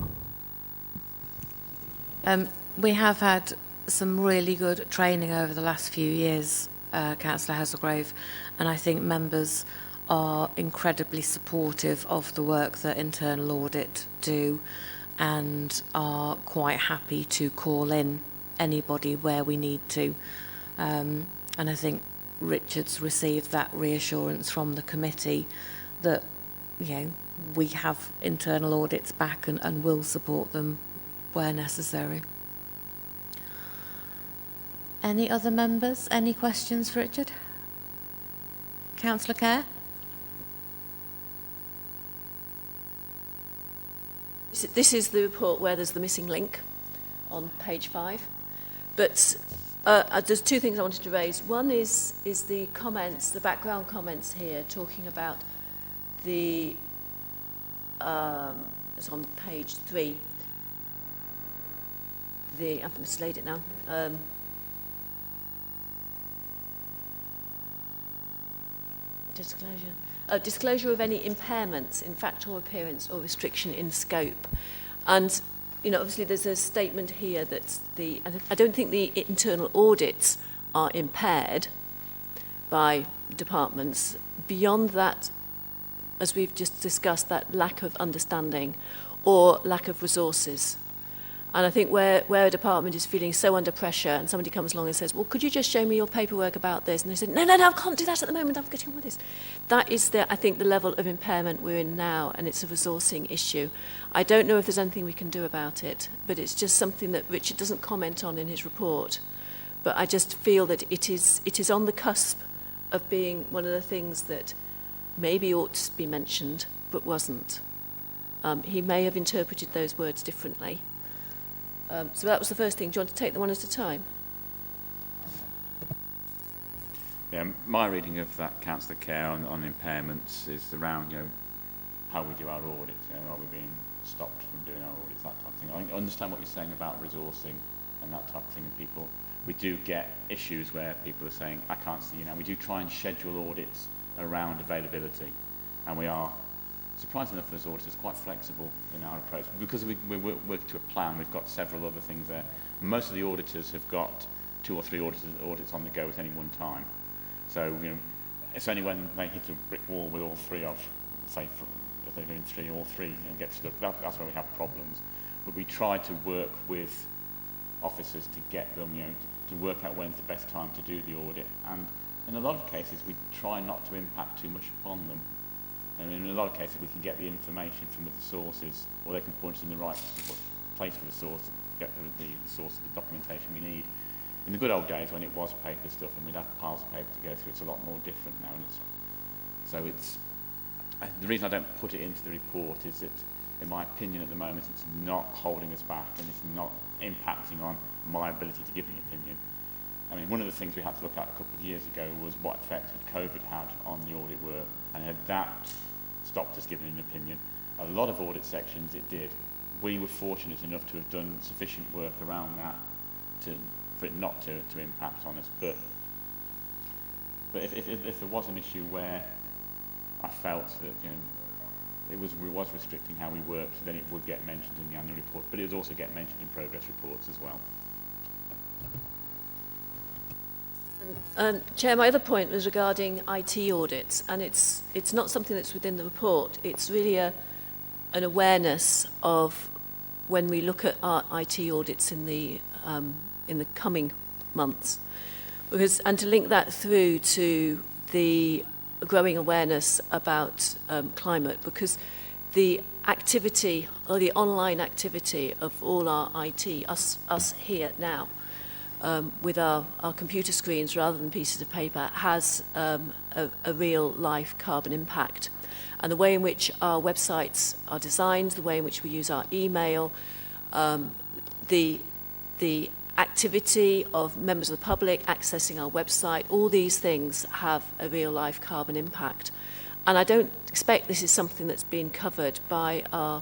We have had some really good training over the last few years, Councillor Hazelgrave, and I think members are incredibly supportive of the work that internal audit do and are quite happy to call in anybody where we need to. And I think Richard's received that reassurance from the committee that, you know, we have internal audits back and will support them where necessary. Any other members? Any questions for Richard? Councillor Kerr? This is the report where there's the missing link on page 5. But there's two things I wanted to raise. One is the comments, the background comments here, talking about the, it's on page 3. I've mislaid it now. Disclosure of any impairments in fact or appearance or restriction in scope. And, you know, obviously there's a statement here that I don't think the internal audits are impaired by departments. Beyond that, as we've just discussed, that lack of understanding or lack of resources. And I think where a department is feeling so under pressure and somebody comes along and says, well, could you just show me your paperwork about this? And they say, no, I can't do that at the moment, I'm getting on with this. That is, I think, the level of impairment we're in now, and it's a resourcing issue. I don't know if there's anything we can do about it, but it's just something that Richard doesn't comment on in his report. But I just feel that it is on the cusp of being one of the things that maybe ought to be mentioned, but wasn't. He may have interpreted those words differently. So that was the first thing. Do you want to take them one at a time? Yeah, my reading of that Councillor Kerr on impairments is around, you know, how we do our audits. You know, are we being stopped from doing our audits, that type of thing. I understand what you're saying about resourcing and that type of thing. And people, we do get issues where people are saying, I can't see you now. We do try and schedule audits around availability, and we are, surprisingly enough, as auditors, quite flexible in our approach. Because we're working to a plan, we've got several other things there. Most of the auditors have got 2 or 3 audits on the go at any one time. So, you know, it's only when they hit a brick wall with all 3 of, say, if they're doing 3 or 3 and get stuck, that's where we have problems. But we try to work with officers to get them, you know, to work out when's the best time to do the audit. And in a lot of cases, we try not to impact too much upon them. And in a lot of cases, we can get the information from other sources, or they can point us in the right place for the source to get the source of the documentation we need. In the good old days, when it was paper stuff and we'd have piles of paper to go through, it's a lot more different now. And the reason I don't put it into the report is that, in my opinion at the moment, it's not holding us back and it's not impacting on my ability to give an opinion. I mean, one of the things we had to look at a couple of years ago was what effect had COVID had on the audit work, and had that stopped us giving an opinion. A lot of audit sections it did. We were fortunate enough to have done sufficient work around that for it not to impact on us. But if there was an issue where I felt that, you know, it was restricting how we worked, then it would get mentioned in the annual report, but it would also get mentioned in progress reports as well. Chair, my other point was regarding IT audits, and it's not something that's within the report. It's really a an awareness of when we look at our IT audits in the coming months, and to link that through to the growing awareness about climate, because the activity or the online activity of all our IT, us here now, with our computer screens rather than pieces of paper, has a real life carbon impact. And the way in which our websites are designed, the way in which we use our email, the activity of members of the public accessing our website, all these things have a real life carbon impact. And I don't expect this is something that's being covered by our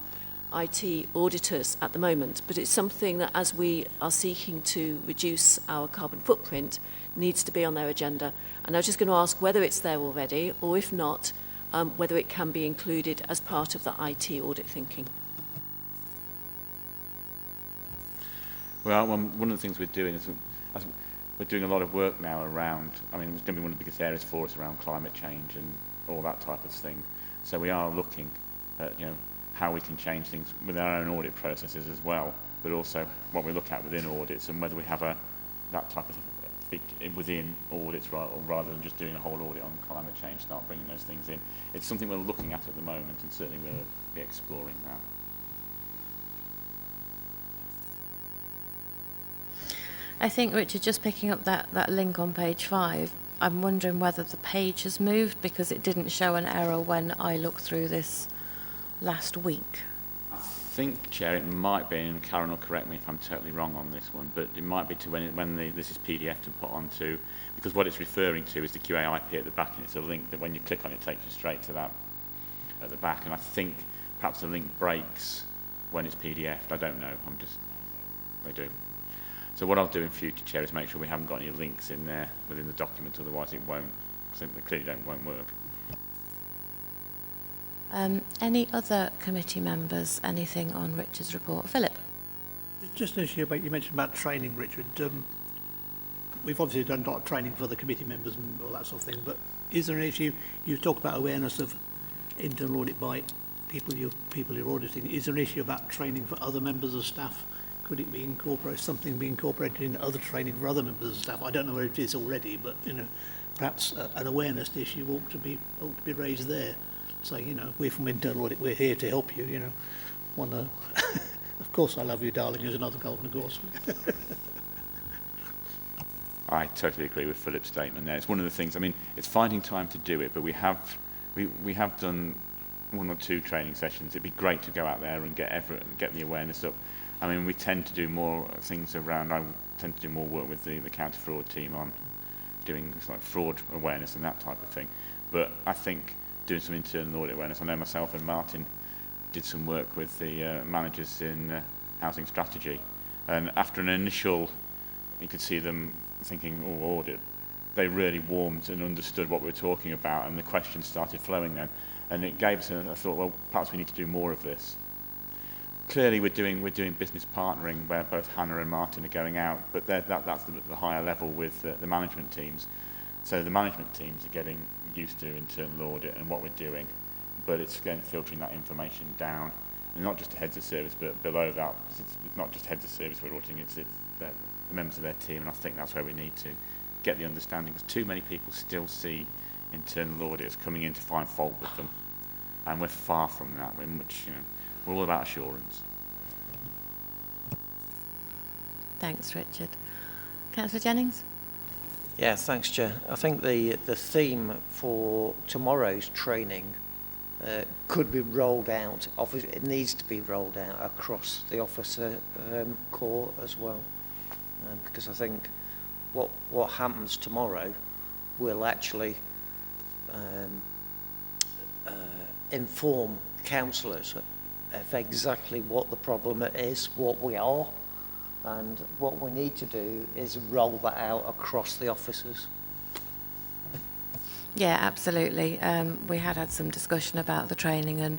IT auditors at the moment, but it's something that, as we are seeking to reduce our carbon footprint, needs to be on their agenda. And I was just going to ask whether it's there already, or if not, whether it can be included as part of the IT audit thinking. Well, one of the things we're doing is we're doing a lot of work now around, I mean, it's going to be one of the biggest areas for us around climate change and all that type of thing. So we are looking at, how we can change things with our own audit processes as well, but also what we look at within audits and whether we have that type of thing within audits rather than just doing a whole audit on climate change, start bringing those things in. It's something we're looking at the moment, and certainly we'll be exploring that. I think, Richard, just picking up that link on page 5, I'm wondering whether the page has moved, because it didn't show an error when I looked through this last week. I think, Chair, it might be, and Karen will correct me if I'm totally wrong on this one, but it might be to when this is PDF'd and put onto, because what it's referring to is the QAIP at the back, and it's a link that when you click on it takes you straight to that at the back, and I think perhaps the link breaks when it's PDF'd. I don't know. They do. So what I'll do in future, Chair, is make sure we haven't got any links in there within the document, otherwise it won't, simply clearly won't work. Any other committee members, anything on Richard's report? Philip? Just an issue about, you mentioned about training, Richard. We've obviously done a lot of training for the committee members and all that sort of thing, but is there an issue, you talk about awareness of internal audit by people you're auditing, is there an issue about training for other members of staff? Could it be incorporated in other training for other members of staff? I don't know where it is already, but perhaps an awareness issue ought to be raised there. Say, we're from internal audit, we're here to help you. Of course I love you, darling, is another golden course. I totally agree with Philip's statement there. It's one of the things. I mean, it's finding time to do it, but we have done 1 or 2 training sessions. It'd be great to go out there and get the awareness up. I mean, we tend to do more things around. I tend to do more work with the counter-fraud team on doing like fraud awareness and that type of thing. But I think doing some internal audit awareness. I know myself and Martin did some work with the managers in housing strategy, and after an initial, you could see them thinking, "Oh, audit." They really warmed and understood what we were talking about, and the questions started flowing then, and it gave us a thought. Well, perhaps we need to do more of this. Clearly, we're doing business partnering where both Hannah and Martin are going out, but that's the higher level with the management teams. So the management teams are getting used to internal audit and what we're doing, but it's again filtering that information down, and not just to heads of service, but below that, because it's not just heads of service we're auditing, it's the members of their team, and I think that's where we need to get the understanding, because too many people still see internal auditors coming in to find fault with them, and we're far from that, in which we're all about assurance. Thanks, Richard. Councillor Jennings? Yeah, thanks, Chair. I think the theme for tomorrow's training could be rolled out. Obviously, it needs to be rolled out across the officer corps as well, because I think what happens tomorrow will actually inform councillors of exactly what the problem is, what we are, and what we need to do is roll that out across the offices. Yeah, absolutely. We had some discussion about the training, and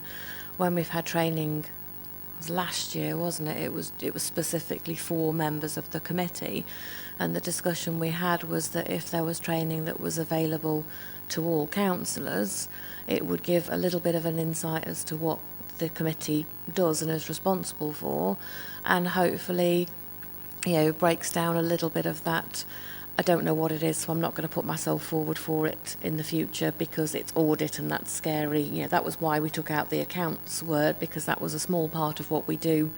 when we've had training, it was last year, wasn't it? It was specifically for members of the committee, and the discussion we had was that if there was training that was available to all councillors, it would give a little bit of an insight as to what the committee does and is responsible for, and hopefully, you know, breaks down a little bit of that. I don't know what it is, so I'm not going to put myself forward for it in the future because it's audit and that's scary. You know, that was why we took out the accounts word, because that was a small part of what we do,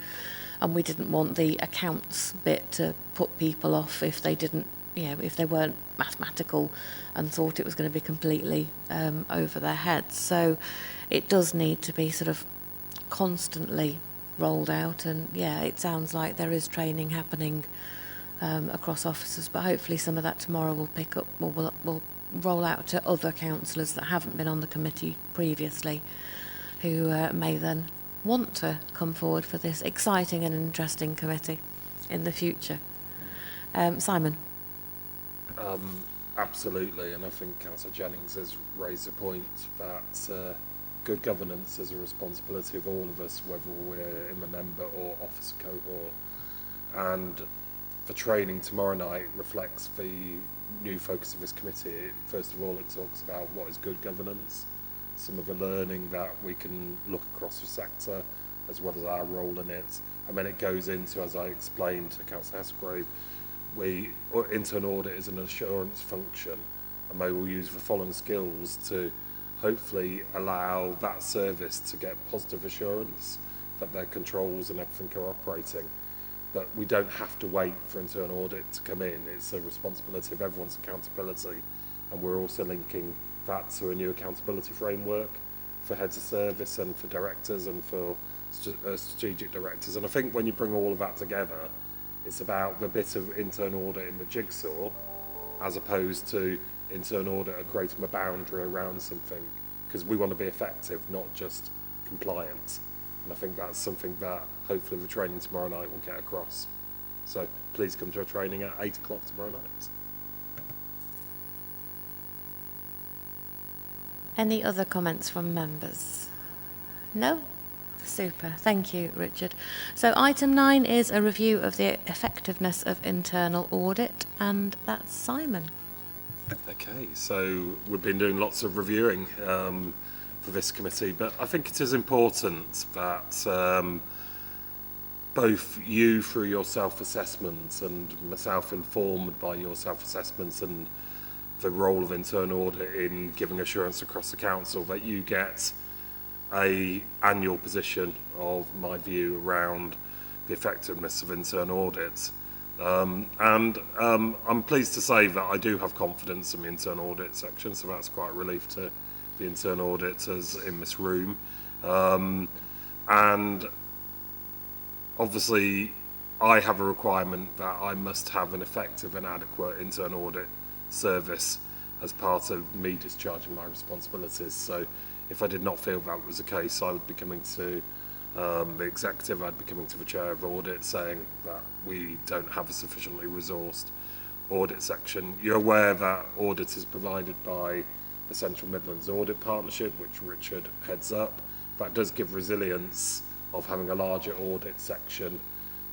and we didn't want the accounts bit to put people off if they didn't, you know, if they weren't mathematical and thought it was going to be completely over their heads. So it does need to be sort of constantly rolled out, and yeah, it sounds like there is training happening across officers, but hopefully some of that tomorrow will pick up, or will roll out to other councillors that haven't been on the committee previously, who may then want to come forward for this exciting and interesting committee in the future. Simon? Absolutely, and I think Councillor Jennings has raised a point that good governance is a responsibility of all of us, whether we're in the member or officer cohort, and the training tomorrow night reflects the new focus of this committee. First of all, it talks about what is good governance, some of the learning that we can look across the sector, as well as our role in it. And then it goes into, as I explained to Councillor Hesgrave, internal audit is an assurance function, and they will use the following skills to hopefully allow that service to get positive assurance that their controls and everything are operating. But we don't have to wait for internal audit to come in. It's a responsibility of everyone's accountability, and we're also linking that to a new accountability framework for heads of service and for directors and for strategic directors. And I think when you bring all of that together, it's about the bit of internal audit in the jigsaw, as opposed to internal audit and creating a boundary around something, because we want to be effective, not just compliant. And I think that's something that hopefully the training tomorrow night will get across. So please come to our training at 8 o'clock tomorrow night. Any other comments from members? No? Super. Thank you, Richard. So item 9 is a review of the effectiveness of internal audit, and that's Simon. Okay, so we've been doing lots of reviewing for this committee, but I think it is important that both you through your self-assessment and myself informed by your self-assessments and the role of internal audit in giving assurance across the council, that you get a annual position of my view around the effectiveness of internal audit. I'm pleased to say that I do have confidence in the internal audit section, so that's quite a relief to the internal auditors in this room. And obviously I have a requirement that I must have an effective and adequate internal audit service as part of me discharging my responsibilities. So if I did not feel that was the case, I would be coming to the executive, I'd be coming to the chair of audit saying that we don't have a sufficiently resourced audit section. You're aware that audit is provided by the Central Midlands Audit Partnership, which Richard heads up. That does give resilience of having a larger audit section,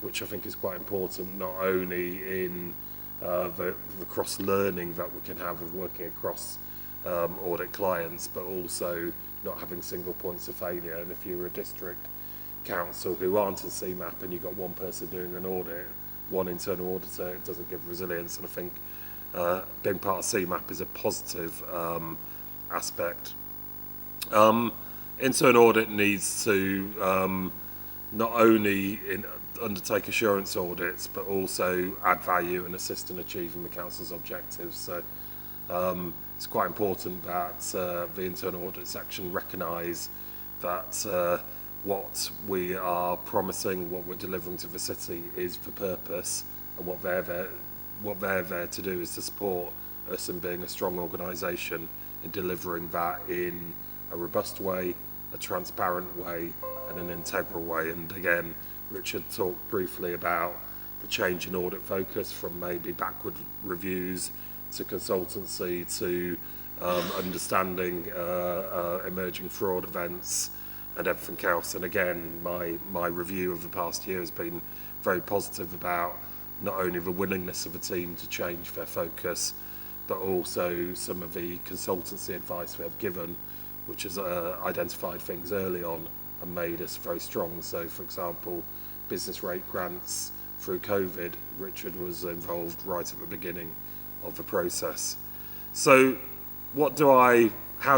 which I think is quite important, not only in the cross-learning that we can have of working across audit clients, but also not having single points of failure. And if you're a district council who aren't in CMAP and you've got one person doing an audit, one internal auditor, it doesn't give resilience. And I think being part of CMAP is a positive aspect. Internal audit needs to not only undertake assurance audits, but also add value and assist in achieving the council's objectives. So it's quite important that the internal audit section recognise that what we are promising, what we're delivering to the city is for purpose, and what they're there to do is to support us in being a strong organisation in delivering that in a robust way, a transparent way, and an integral way. And again, Richard talked briefly about the change in audit focus from maybe backward reviews to consultancy to understanding emerging fraud events and everything else. And again, my review of the past year has been very positive about not only the willingness of the team to change their focus, but also some of the consultancy advice we have given, which has identified things early on and made us very strong. So, for example, business rate grants through COVID, Richard was involved right at the beginning of the process. So how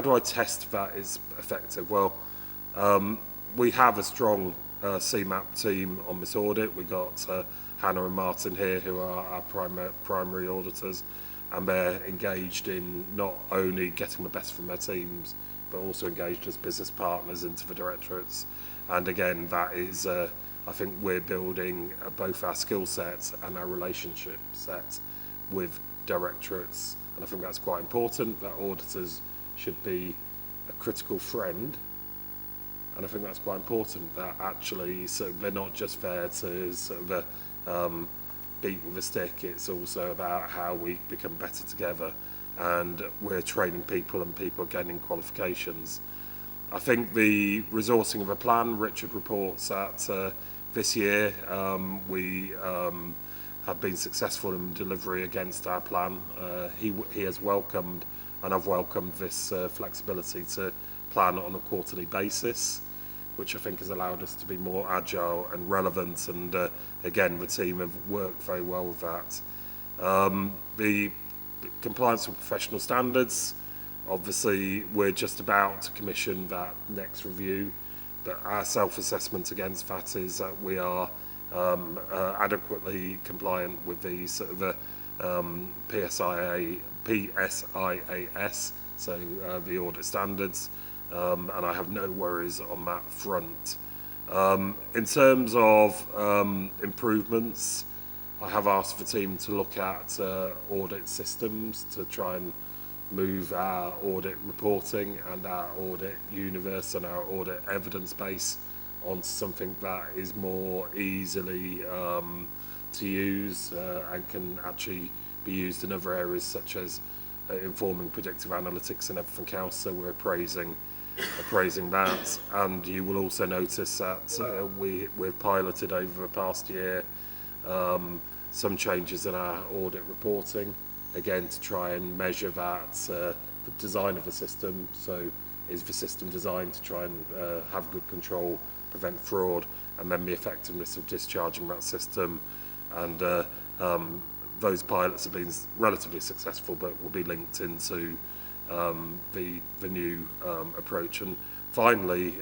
do I test that is effective? Well, we have a strong CMAP team on this audit. We've got Hannah and Martin here, who are our primary auditors, and they're engaged in not only getting the best from their teams, but also engaged as business partners into the directorates. And again, that is, I think we're building both our skill sets and our relationship set with directorates. And I think that's quite important, that auditors should be a critical friend. And I think that's quite important, that actually they're not just there to sort of beat with a stick. It's also about how we become better together, and we're training people and people are gaining qualifications. I think the resourcing of a plan, Richard reports that this year we have been successful in delivery against our plan. He has welcomed, and I've welcomed this flexibility to plan on a quarterly basis, which I think has allowed us to be more agile and relevant, and again, the team have worked very well with that. The compliance with professional standards, obviously we're just about to commission that next review, but our self-assessment against that is that we are adequately compliant with the sort of PSIAS, so the audit standards, and I have no worries on that front. In terms of improvements, I have asked the team to look at audit systems to try and move our audit reporting and our audit universe and our audit evidence base onto something that is more easily to use and can actually be used in other areas, such as informing predictive analytics and everything else. So we're appraising that, and you will also notice that we've piloted over the past year some changes in our audit reporting, again to try and measure that the design of the system. So is the system designed to try and have good control, prevent fraud, and then the effectiveness of discharging that system. And those pilots have been relatively successful, but will be linked into the new approach. And finally,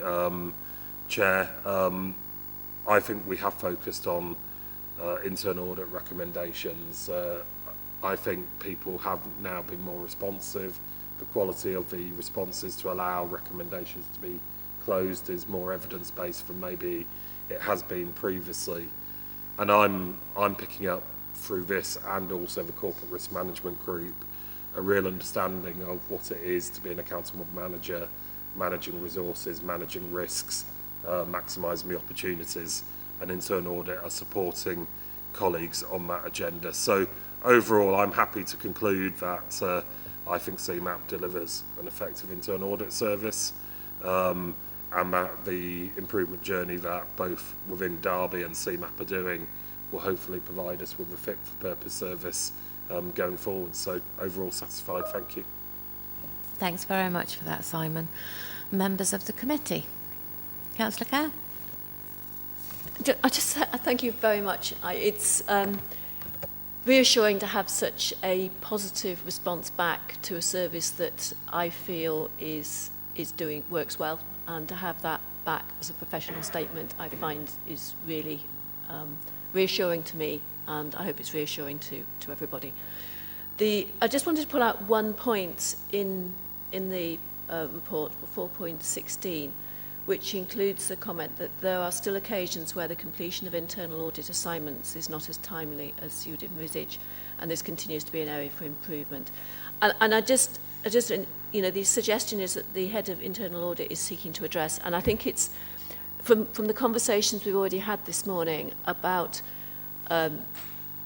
Chair, I think we have focused on internal audit recommendations. I think people have now been more responsive. The quality of the responses to allow recommendations to be closed is more evidence-based than maybe it has been previously. And I'm picking up through this, and also the corporate risk management group, a real understanding of what it is to be an accountable manager, managing resources, managing risks, maximising the opportunities, and internal audit are supporting colleagues on that agenda. So overall, I'm happy to conclude that I think CMAP delivers an effective internal audit service, and that the improvement journey that both within Derby and CMAP are doing will hopefully provide us with a fit-for-purpose service going forward. So overall satisfied, thank you. Thanks very much for that, Simon. Members of the committee. Councillor Kerr? I just thank you very much. It's reassuring to have such a positive response back to a service that I feel works well, and to have that back as a professional statement I find is really reassuring to me, and I hope it's reassuring to everybody. I just wanted to pull out one point in the report, 4.16, which includes the comment that there are still occasions where the completion of internal audit assignments is not as timely as you'd envisage, and this continues to be an area for improvement. And I just, the suggestion is that the head of internal audit is seeking to address, and I think it's from the conversations we've already had this morning about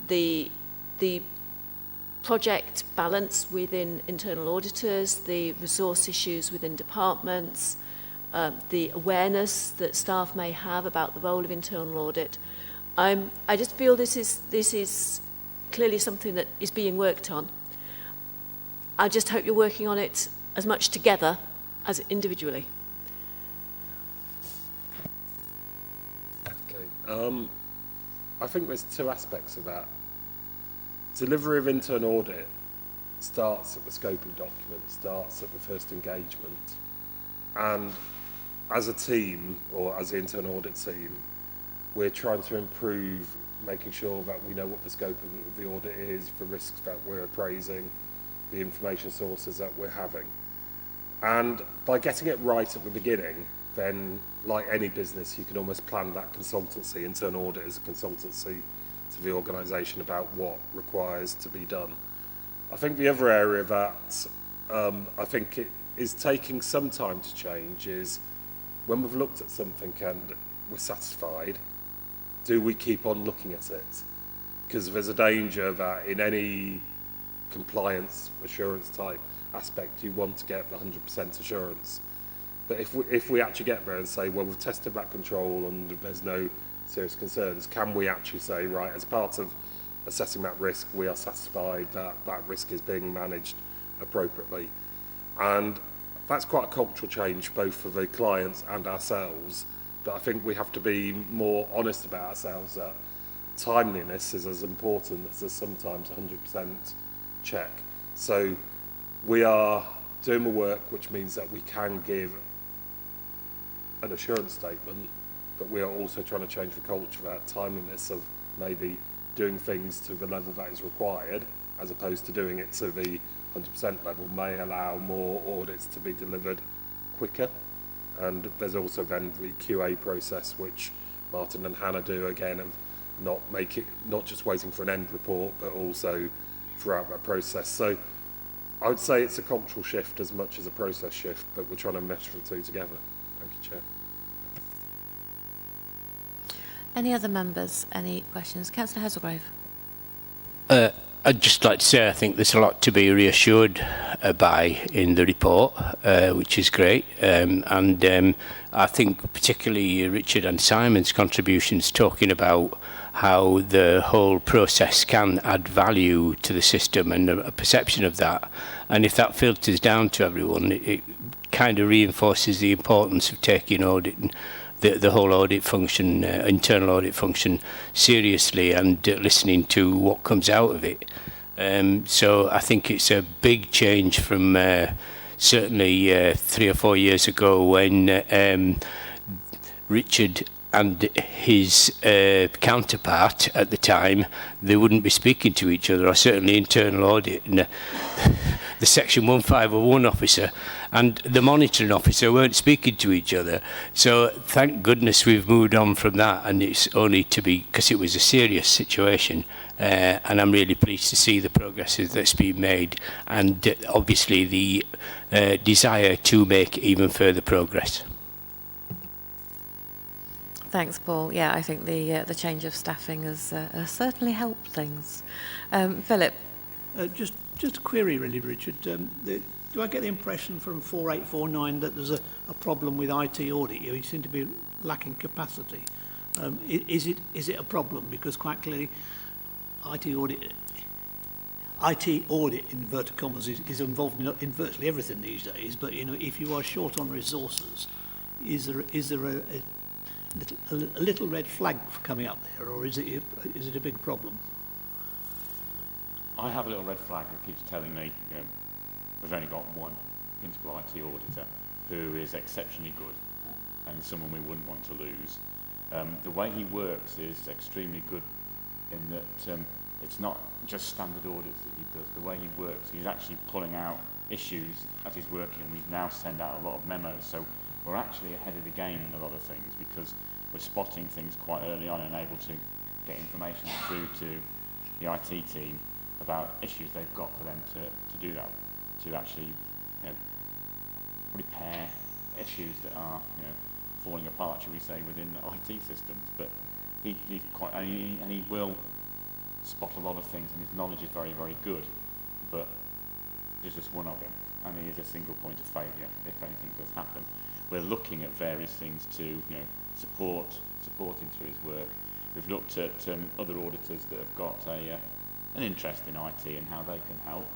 the project balance within internal auditors, the resource issues within departments, the awareness that staff may have about the role of internal audit. I just feel this is clearly something that is being worked on. I just hope you're working on it as much together as individually. I think there's two aspects of that. Delivery of internal audit starts at the scoping document, starts at the first engagement. And as a team, or as the internal audit team, we're trying to improve, making sure that we know what the scope of the audit is, the risks that we're appraising, the information sources that we're having. And by getting it right at the beginning, then like any business, you can almost plan that consultancy, internal audit as a consultancy to the organisation about what requires to be done. I think the other area that I think it is taking some time to change is when we've looked at something and we're satisfied, do we keep on looking at it? Because there's a danger that in any compliance assurance type aspect, you want to get the 100% assurance. But if we actually get there and say, well, we've tested that control and there's no serious concerns, can we actually say, right, as part of assessing that risk, we are satisfied that that risk is being managed appropriately? And that's quite a cultural change, both for the clients and ourselves. But I think we have to be more honest about ourselves that timeliness is as important as a sometimes 100% check. So we are doing the work, which means that we can give an assurance statement, but we are also trying to change the culture, that timeliness of maybe doing things to the level that is required, as opposed to doing it to the 100% level, may allow more audits to be delivered quicker. And there's also then the QA process, which Martin and Hannah do again, of not just waiting for an end report, but also throughout that process. So I would say it's a cultural shift as much as a process shift, but we're trying to mesh the two together. Thank you, Chair. Any other members? Any questions? Councillor Hazelgrave. I'd just like to say I think there's a lot to be reassured by in the report, which is great. I think particularly Richard and Simon's contributions talking about how the whole process can add value to the system and a perception of that. And if that filters down to everyone, it kind of reinforces the importance of taking audit and the whole audit function, internal audit function, seriously and listening to what comes out of it. So I think it's a big change from certainly 3 or 4 years ago when Richard and his counterpart at the time, they wouldn't be speaking to each other, or certainly internal audit. And the Section 1501 officer and the monitoring officer weren't speaking to each other. So thank goodness we've moved on from that, and it's only to be, because it was a serious situation, and I'm really pleased to see the progress that's been made, and obviously the desire to make even further progress. Thanks, Paul. Yeah, I think the change of staffing has certainly helped things. Philip. Just a query, really, Richard. Do I get the impression from 4849 that there's a problem with IT audit? You seem to be lacking capacity. Is it a problem? Because quite clearly, IT audit, in inverted commas, is involved in virtually everything these days. But if you are short on resources, is there a little red flag coming up there, or is it a big problem? I have a little red flag that keeps telling me, we've only got one principal IT auditor who is exceptionally good and someone we wouldn't want to lose. The way he works is extremely good in that it's not just standard audits that he does. The way he works, he's actually pulling out issues as he's working, and we now send out a lot of memos. So we're actually ahead of the game in a lot of things because we're spotting things quite early on and able to get information through to the IT team about issues they've got for them to do that, to actually repair issues that are falling apart, shall we say, within IT systems. But he's quite, and he will spot a lot of things, and his knowledge is very, very good. But there's just one of him, and he is a single point of failure if anything does happen. We're looking at various things to support him through his work. We've looked at other auditors that have got an interest in IT and how they can help.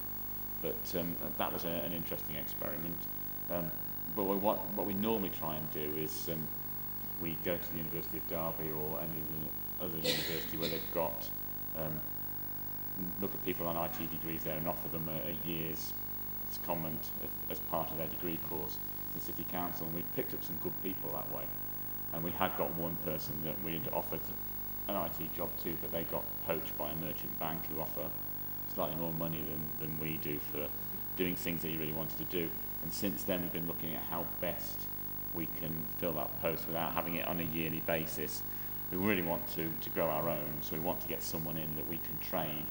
But that was an interesting experiment. But what we normally try and do is we go to the University of Derby or any other university where they've got, look at people on IT degrees there and offer them a year's comment as part of their degree course to the City Council, and we've picked up some good people that way. And we had got one person that we had offered an IT job to, but they got poached by a merchant bank who offer slightly more money than we do for doing things that he really wanted to do. And since then we've been looking at how best we can fill that post without having it on a yearly basis. We really want to grow our own, so we want to get someone in that we can train,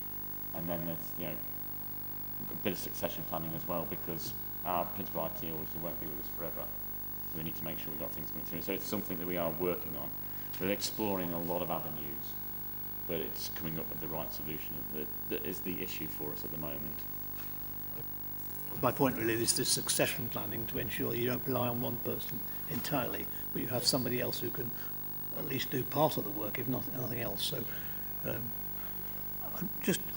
and then there's a bit of succession planning as well, because our principal IT auditor won't be with us forever, so we need to make sure we've got things coming through. So it's something that we are working on. We're exploring a lot of avenues, but it's coming up with the right solution that is the issue for us at the moment. My point really is this succession planning to ensure you don't rely on one person entirely, but you have somebody else who can at least do part of the work, if not nothing else. So I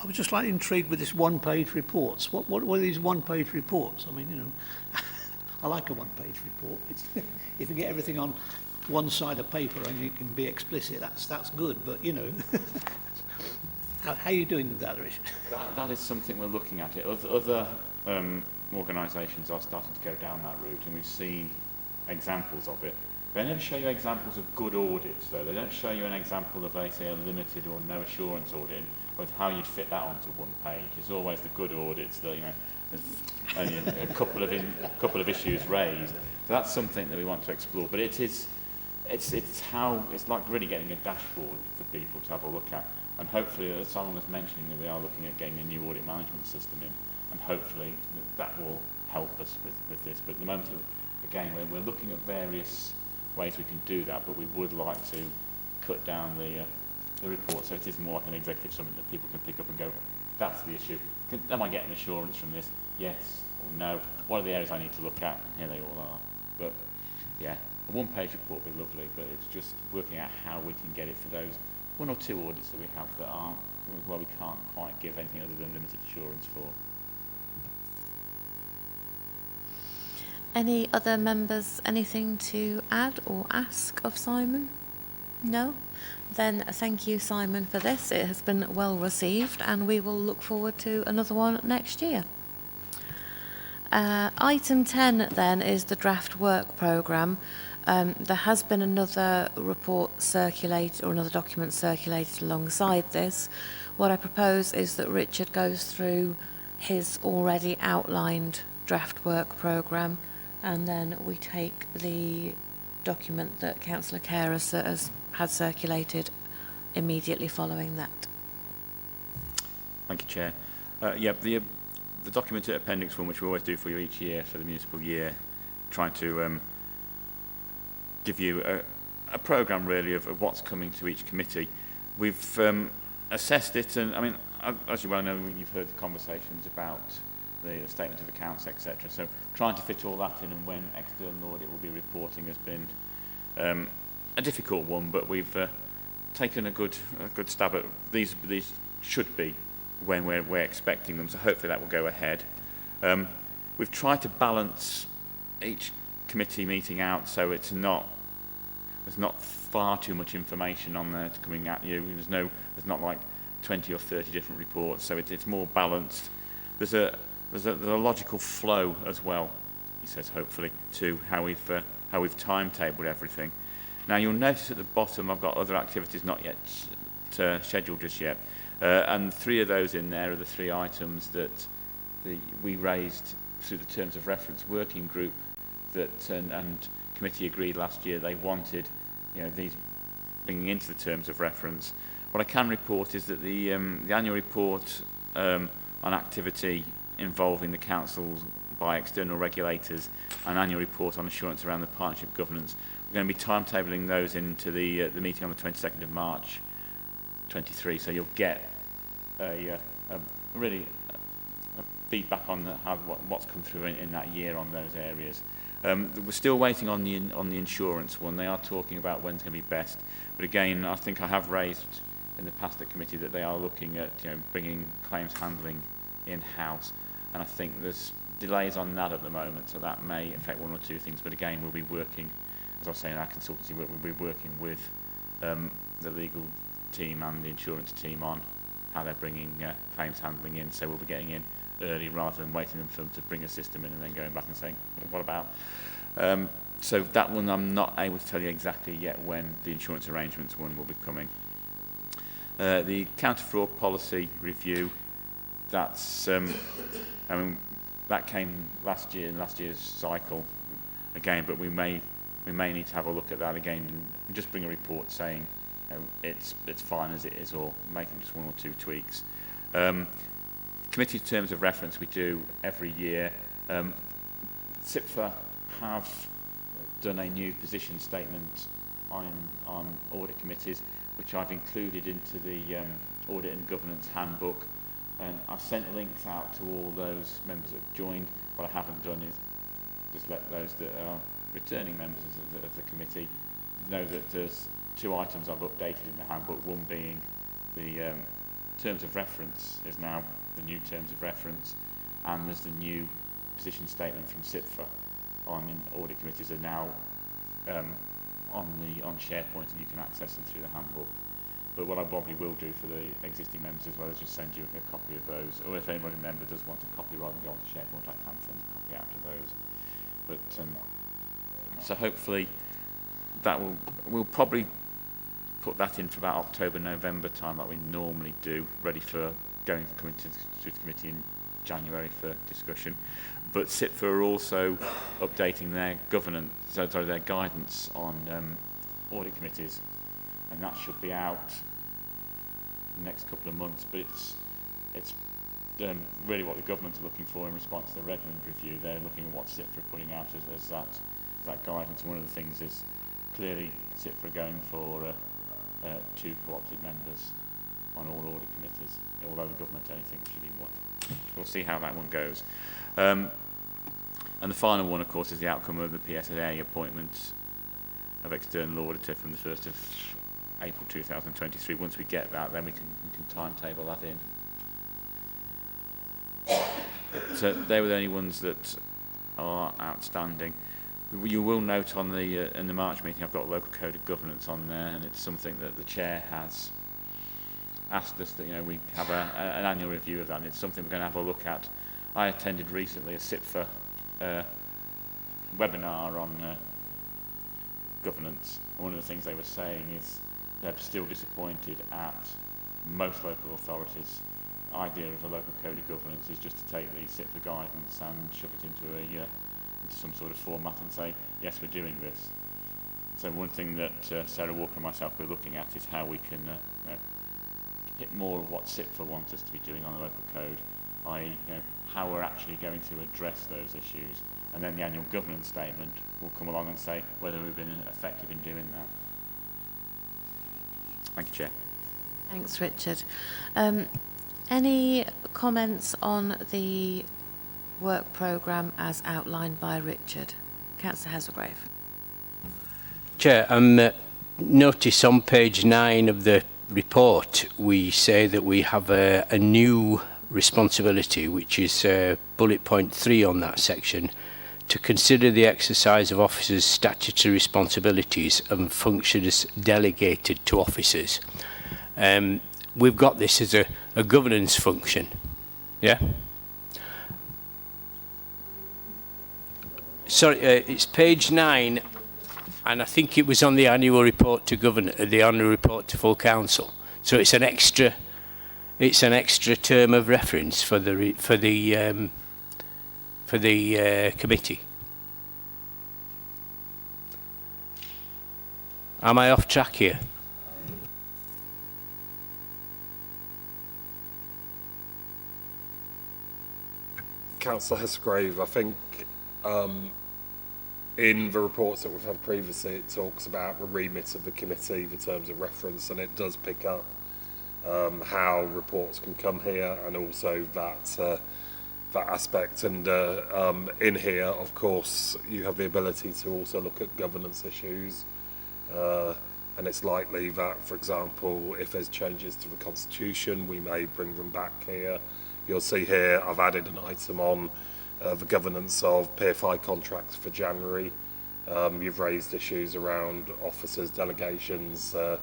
was just slightly intrigued with this one-page reports. What are these one-page reports? I mean, I like a one-page report. It's if you get everything on one side of paper and you can be explicit, that's good. But how are you doing with that, Richard? That is something we're looking at. Other organisations are starting to go down that route, and we've seen examples of it. They never show you examples of good audits, though. They don't show you an example of, say, a limited or no assurance audit, with how you'd fit that onto one page. It's always the good audits that, there's only a couple of issues raised. So that's something that we want to explore. But it's like really getting a dashboard for people to have a look at. And hopefully, as Simon was mentioning, that we are looking at getting a new audit management system in, and hopefully that will help us with this. But at the moment, again, we're looking at various ways we can do that, but we would like to cut down the report so it is more like an executive summary that people can pick up and go, that's the issue. Am I getting assurance from this? Yes or no? What are the areas I need to look at? And here they all are. But yeah, a one-page report would be lovely, but it's just working out how we can get it for those one or two audits that we have that aren't, well, we can't quite give anything other than limited assurance for. Any other members, anything to add or ask of Simon? No? Then thank you, Simon, for this. It has been well received, and we will look forward to another one next year. Item 10 then is the draft work programme. There has been another report circulated, or another document circulated alongside this. What I propose is that Richard goes through his already outlined draft work programme, and then we take the document that Councillor Kerr has had circulated immediately following that. Thank you, Chair. The document at Appendix 1, which we always do for you each year for the municipal year, trying to give you a programme really of what's coming to each committee. We've assessed it, and I mean, as you well know, you've heard the conversations about the statement of accounts, etc. So trying to fit all that in, and when external audit will be reporting has been a difficult one, but we've taken a good stab at these should be when we're expecting them, so hopefully that will go ahead. We've tried to balance each committee meeting out so there's not far too much information on there coming at you. There's not like 20 or 30 different reports, so it's more balanced. There's a logical flow as well, he says, hopefully, to how we've timetabled everything. Now you'll notice at the bottom I've got other activities not yet scheduled just yet, and 3 of those in there are the 3 items that we raised through the terms of reference working group that and committee agreed last year. They wanted these bringing into the terms of reference. What I can report is that the annual report on activity involving the council by external regulators and annual report on assurance around the partnership governance, we're going to be timetabling those into the meeting on the 22nd of March 23. So you'll get a feedback on what's come through in that year on those areas. We're still waiting on the insurance one. They are talking about when's going to be best, but again, I think I have raised in the past at committee that they are looking at bringing claims handling in-house, and I think there's delays on that at the moment, so that may affect 1 or 2 things. But again, we'll be working as I was saying, our consultancy work, we'll be working with the legal team and the insurance team on how they're bringing claims handling in. So we'll be getting in early rather than waiting for them to bring a system in and then going back and saying, what about? So that one I'm not able to tell you exactly yet when the insurance arrangements one will be coming. The counter-fraud policy review, that's, I mean, that came last year, in last year's cycle again, but we may need to have a look at that again and just bring a report saying, you know, it's fine as it is, or making just one or two tweaks. Committee terms of reference we do every year. CIPFA have done a new position statement on audit committees, which I've included into the audit and governance handbook, and I've sent links out to all those members that have joined. What I haven't done is just let those that are returning members of the committee know that there's two items I've updated in the handbook, one being the terms of reference is now the new terms of reference, and there's the new position statement from CIPFA on audit committees are now on SharePoint, and you can access them through the handbook. But what I probably will do for the existing members as well is just send you a copy of those, or if anybody member does want a copy rather than go onto SharePoint, I can send a copy out of those. But so hopefully that we'll probably put that in for about October, November time like we normally do, ready for going to the committee in January for discussion. But CIPFA are also updating their their guidance on audit committees, and that should be out the next couple of months. But it's really what the government are looking for in response to the Redmond review. They're looking at what CIPFA are putting out as that guidance. One of the things is clearly CIPFA are going for 2 co-opted members on all audit committees, although the government only thinks it should be 1. We'll see how that one goes. And the final one, of course, is the outcome of the PSA appointment of external auditor from the 1st of April 2023. Once we get that, then we can timetable that in. So they were the only ones that are outstanding. You will note on the in the March meeting, I've got a local code of governance on there, and it's something that the chair has asked us that we have an annual review of that, and it's something we're going to have a look at. I attended recently a CIPFA webinar on governance. One of the things they were saying is they're still disappointed at most local authorities. The idea of a local code of governance is just to take the CIPFA guidance and shove it into some sort of format and say, yes, we're doing this. So one thing that Sarah Walker and myself were looking at is how we can hit more of what CIPFA want us to be doing on the local code, i.e. how we're actually going to address those issues. And then the annual governance statement will come along and say whether we've been effective in doing that. Thank you, Chair. Thanks, Richard. Any comments on the work programme as outlined by Richard? Councillor Hazelgrave. Chair, notice on page 9 of the report we say that we have a new responsibility, which is bullet point 3 on that section, to consider the exercise of officers' statutory responsibilities and functions delegated to officers. We've got this as a governance function, yeah? Sorry, it's page 9, and I think it was on the annual report to the annual report to full council. So it's an extra term of reference for the committee. Am I off track here? Councillor Hesgrave, I think in the reports that we've had previously, it talks about the remit of the committee, the terms of reference, and it does pick up how reports can come here, and also that aspect. And in here, of course, you have the ability to also look at governance issues, and it's likely that, for example, if there's changes to the constitution, we may bring them back here. You'll see here I've added an item on the governance of PFI contracts for January. You've raised issues around officers, delegations, and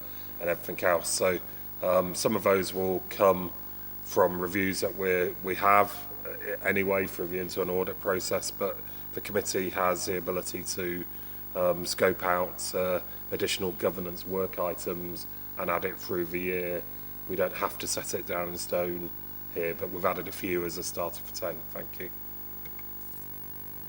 everything else. So some of those will come from reviews that we have anyway for review into an audit process, but the committee has the ability to scope out additional governance work items and add it through the year. We don't have to set it down in stone here, but we've added a few as a starter for 10. Thank you.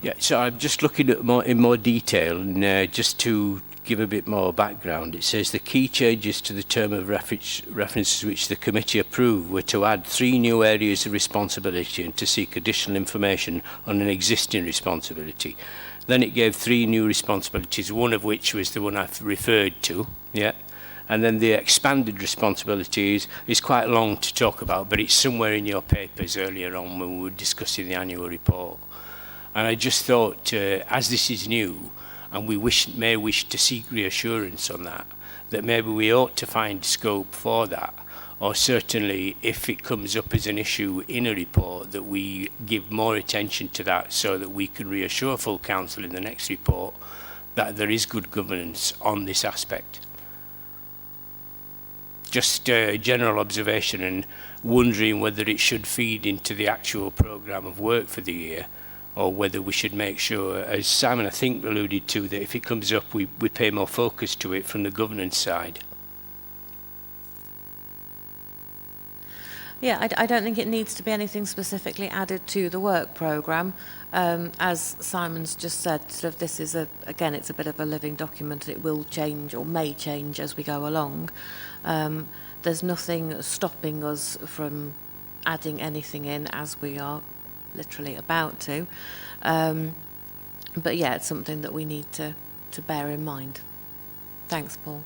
Yeah, so I'm just looking at in more detail, and just to give a bit more background, it says the key changes to the term of reference which the committee approved were to add 3 new areas of responsibility and to seek additional information on an existing responsibility. Then it gave 3 new responsibilities, one of which was the one I've referred to, yeah. And then the expanded responsibilities is quite long to talk about, but it's somewhere in your papers earlier on when we were discussing the annual report. And I just thought, as this is new, and we may wish to seek reassurance on that maybe we ought to find scope for that, or certainly if it comes up as an issue in a report, that we give more attention to that so that we can reassure full council in the next report that there is good governance on this aspect. Just a general observation, and wondering whether it should feed into the actual programme of work for the year, or whether we should make sure, as Simon I think alluded to, that if it comes up we pay more focus to it from the governance side. Yeah, I don't think it needs to be anything specifically added to the work programme. As Simon's just said, sort of this is again, it's a bit of a living document. It will change or may change as we go along. There's nothing stopping us from adding anything in as we are literally about to. But yeah, it's something that we need to bear in mind. Thanks, Paul.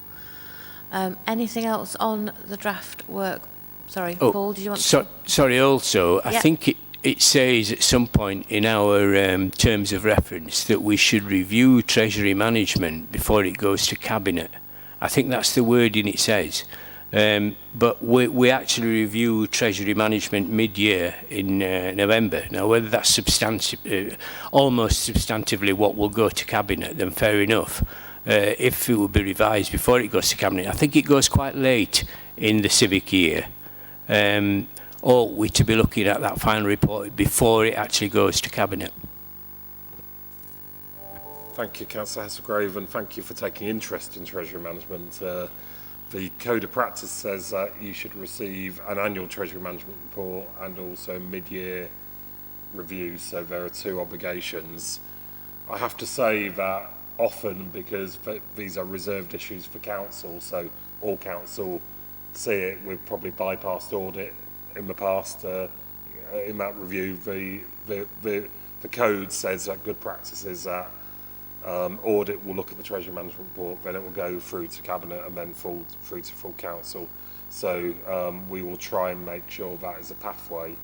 Anything else on the draft work? Sorry, Paul, did you want to... Sorry, also, Yeah. I think it says at some point in our terms of reference that we should review Treasury management before it goes to Cabinet. I think that's the wording it says. But we actually review Treasury management mid-year in November. Now, whether that's almost substantively what will go to Cabinet, then fair enough. If it will be revised before it goes to Cabinet, I think it goes quite late in the civic year. Ought we to be looking at that final report before it actually goes to Cabinet? Thank you, Councillor Hesselgrave, and thank you for taking interest in Treasury management. The Code of Practice says that you should receive an annual Treasury management report and also mid-year reviews, so there are 2 obligations. I have to say that often, because these are reserved issues for council, so all council see it, we've probably bypassed audit in the past. In that review, the code says that good practice is that audit will look at the Treasury management report, then it will go through to Cabinet and then through to full council. So we will try and make sure that is a pathway.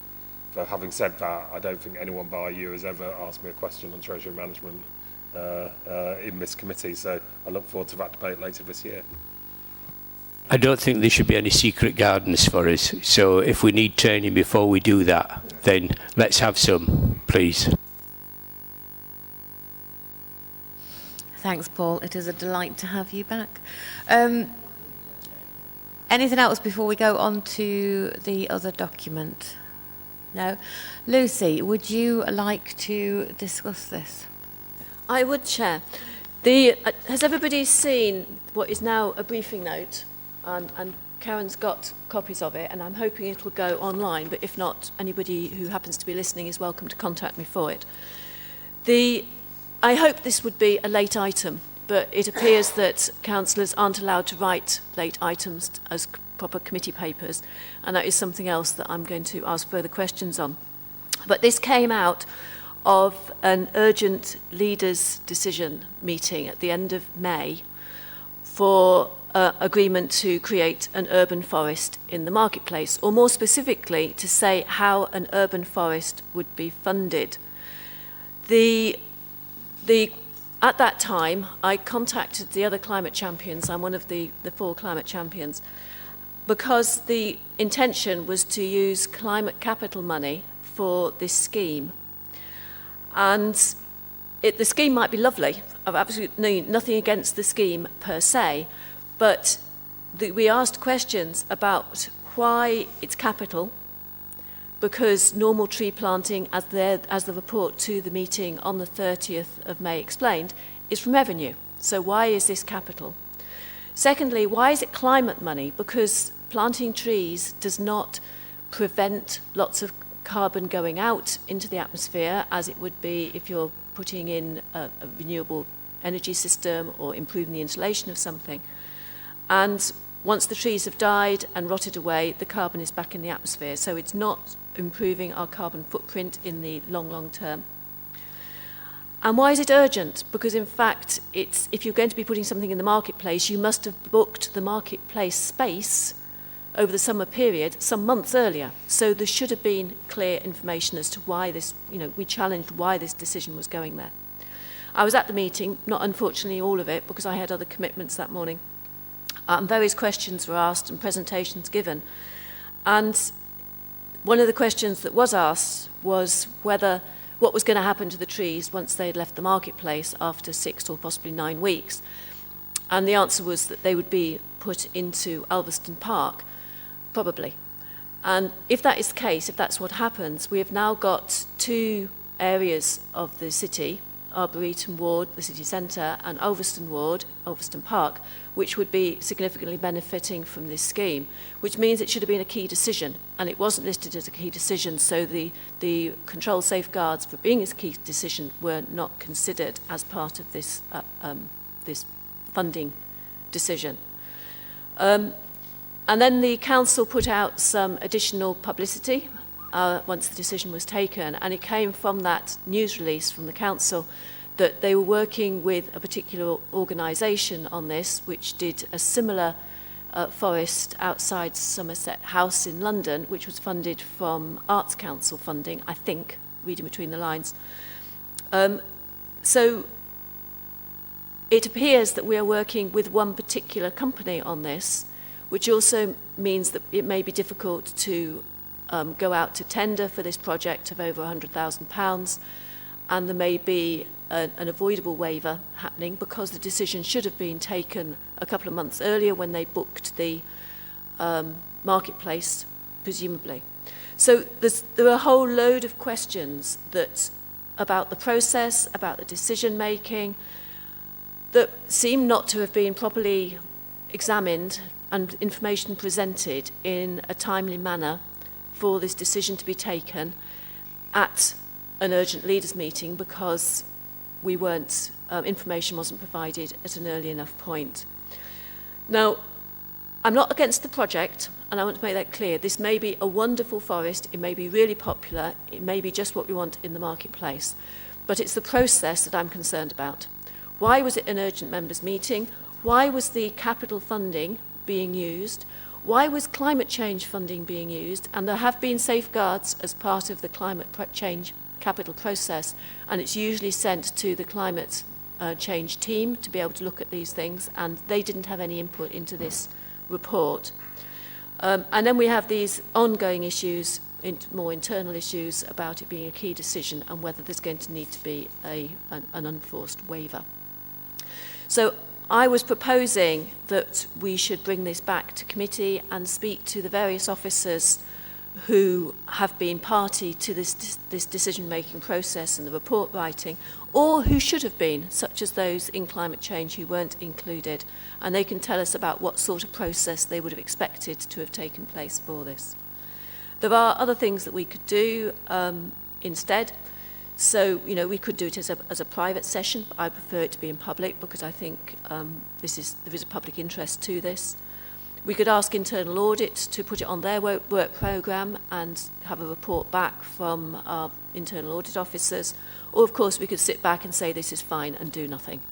But having said that, I don't think anyone bar you has ever asked me a question on Treasury management in this committee, so I look forward to that debate later this year. I don't think there should be any secret gardens for us, so if we need training before we do that, then let's have some, please. Thanks, Paul. It is a delight to have you back. Anything else before we go on to the other document? No? Lucy, would you like to discuss this? I would, Chair. Has everybody seen what is now a briefing note? And Karen's got copies of it, and I'm hoping it'll go online, but if not, anybody who happens to be listening is welcome to contact me for it. I hope this would be a late item, but it appears that councillors aren't allowed to write late items as proper committee papers, and that is something else that I'm going to ask further questions on. But this came out of an urgent leaders' decision meeting at the end of May for agreement to create an urban forest in the marketplace, or more specifically to say how an urban forest would be funded. At that time, I contacted the other climate champions. I'm one of the 4 climate champions, because the intention was to use climate capital money for this scheme. And the scheme might be lovely. I've absolutely nothing against the scheme per se, but we asked questions about why it's capital, because normal tree planting, as the report to the meeting on the 30th of May explained, is from revenue. So why is this capital? Secondly, why is it climate money? Because planting trees does not prevent lots of carbon going out into the atmosphere, as it would be if you're putting in a renewable energy system or improving the insulation of something. And once the trees have died and rotted away, the carbon is back in the atmosphere. So it's not improving our carbon footprint in the long term. And why is it urgent? Because in fact, if you're going to be putting something in the marketplace, you must have booked the marketplace space over the summer period some months earlier. So there should have been clear information as to why this, we challenged why this decision was going there. I was at the meeting, not unfortunately all of it, because I had other commitments that morning. Various questions were asked and presentations given. And one of the questions that was asked was what was going to happen to the trees once they'd left the marketplace after 6 or possibly 9 weeks. And the answer was that they would be put into Ulverston Park, probably. And if that is the case, if that's what happens, we have now got 2 areas of the city, Arboretum Ward, the city centre, and Ulverston Ward, Ulverston Park, which would be significantly benefiting from this scheme, which means it should have been a key decision, and it wasn't listed as a key decision, so the control safeguards for being a key decision were not considered as part of this funding decision. And then the council put out some additional publicity once the decision was taken, and it came from that news release from the council that they were working with a particular organisation on this, which did a similar forest outside Somerset House in London, which was funded from Arts Council funding, I think, reading between the lines. So it appears that we are working with one particular company on this, which also means that it may be difficult to go out to tender for this project of over £100,000, and there may be an avoidable waiver happening because the decision should have been taken a couple of months earlier when they booked the marketplace, presumably. So there are a whole load of questions about the process, about the decision making, that seem not to have been properly examined and information presented in a timely manner for this decision to be taken at an urgent leaders meeting, because information wasn't provided at an early enough point. Now, I'm not against the project, and I want to make that clear. This may be a wonderful forest, it may be really popular, it may be just what we want in the marketplace, but it's the process that I'm concerned about. Why was it an urgent members meeting? Why was the capital funding being used? Why was climate change funding being used? And there have been safeguards as part of the climate change capital process, and it's usually sent to the climate change team to be able to look at these things, and they didn't have any input into this report. And then we have these ongoing issues, more internal issues about it being a key decision and whether there's going to need to be an unforced waiver. So I was proposing that we should bring this back to committee and speak to the various officers who have been party to this decision-making process and the report writing, or who should have been, such as those in climate change who weren't included, and they can tell us about what sort of process they would have expected to have taken place for this. There are other things that we could do instead. So, we could do it as a private session, but I prefer it to be in public because I think there is a public interest to this. We could ask internal audit to put it on their work programme and have a report back from our internal audit officers, or of course we could sit back and say this is fine and do nothing.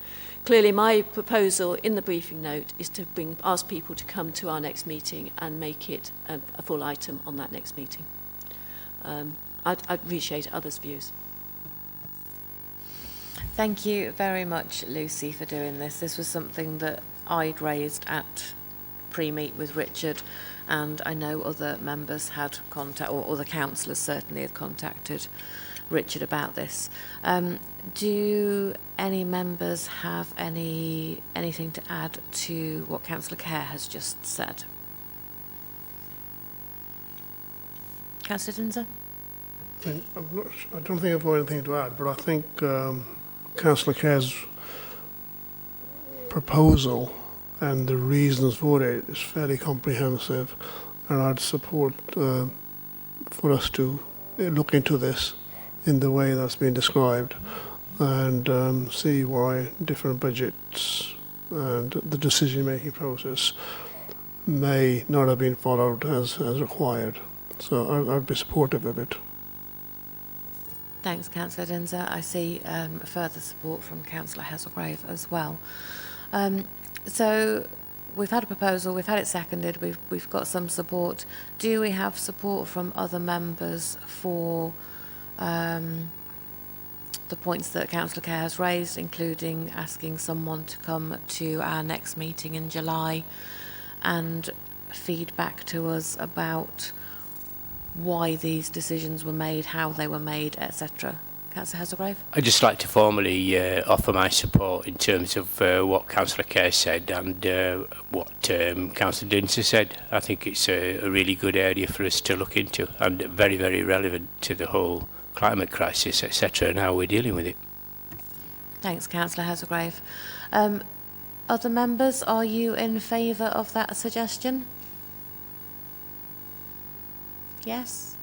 Clearly my proposal in the briefing note is to ask people to come to our next meeting and make it a full item on that next meeting. I'd appreciate others' views. Thank you very much, Lucy, for doing this. This was something that I'd raised at pre-meet with Richard, and I know other members had contact, or other councillors certainly had contacted Richard about this. Do any members have anything to add to what Councillor Kerr has just said? Councillor Dinser? I don't think I've got anything to add, but I think Councillor Kerr's proposal and the reasons for it is fairly comprehensive, and I'd support for us to look into this in the way that's been described and see why different budgets and the decision-making process may not have been followed as required. So I'd be supportive of it. Thanks, Councillor Dinser. I see further support from Councillor Hazelgrave as well. So we've had a proposal, we've had it seconded, we've got some support. Do we have support from other members for the points that Councillor Kerr has raised, including asking someone to come to our next meeting in July and feedback to us about why these decisions were made, how they were made, etc.? Councillor Hazelgrave? I'd just like to formally offer my support in terms of what Councillor Kerr said and what Councillor Dinser said. I think it's a really good area for us to look into and very, very relevant to the whole climate crisis, etc., and how we're dealing with it. Thanks, Councillor Hazelgrave. Other members, are you in favour of that suggestion? Yes?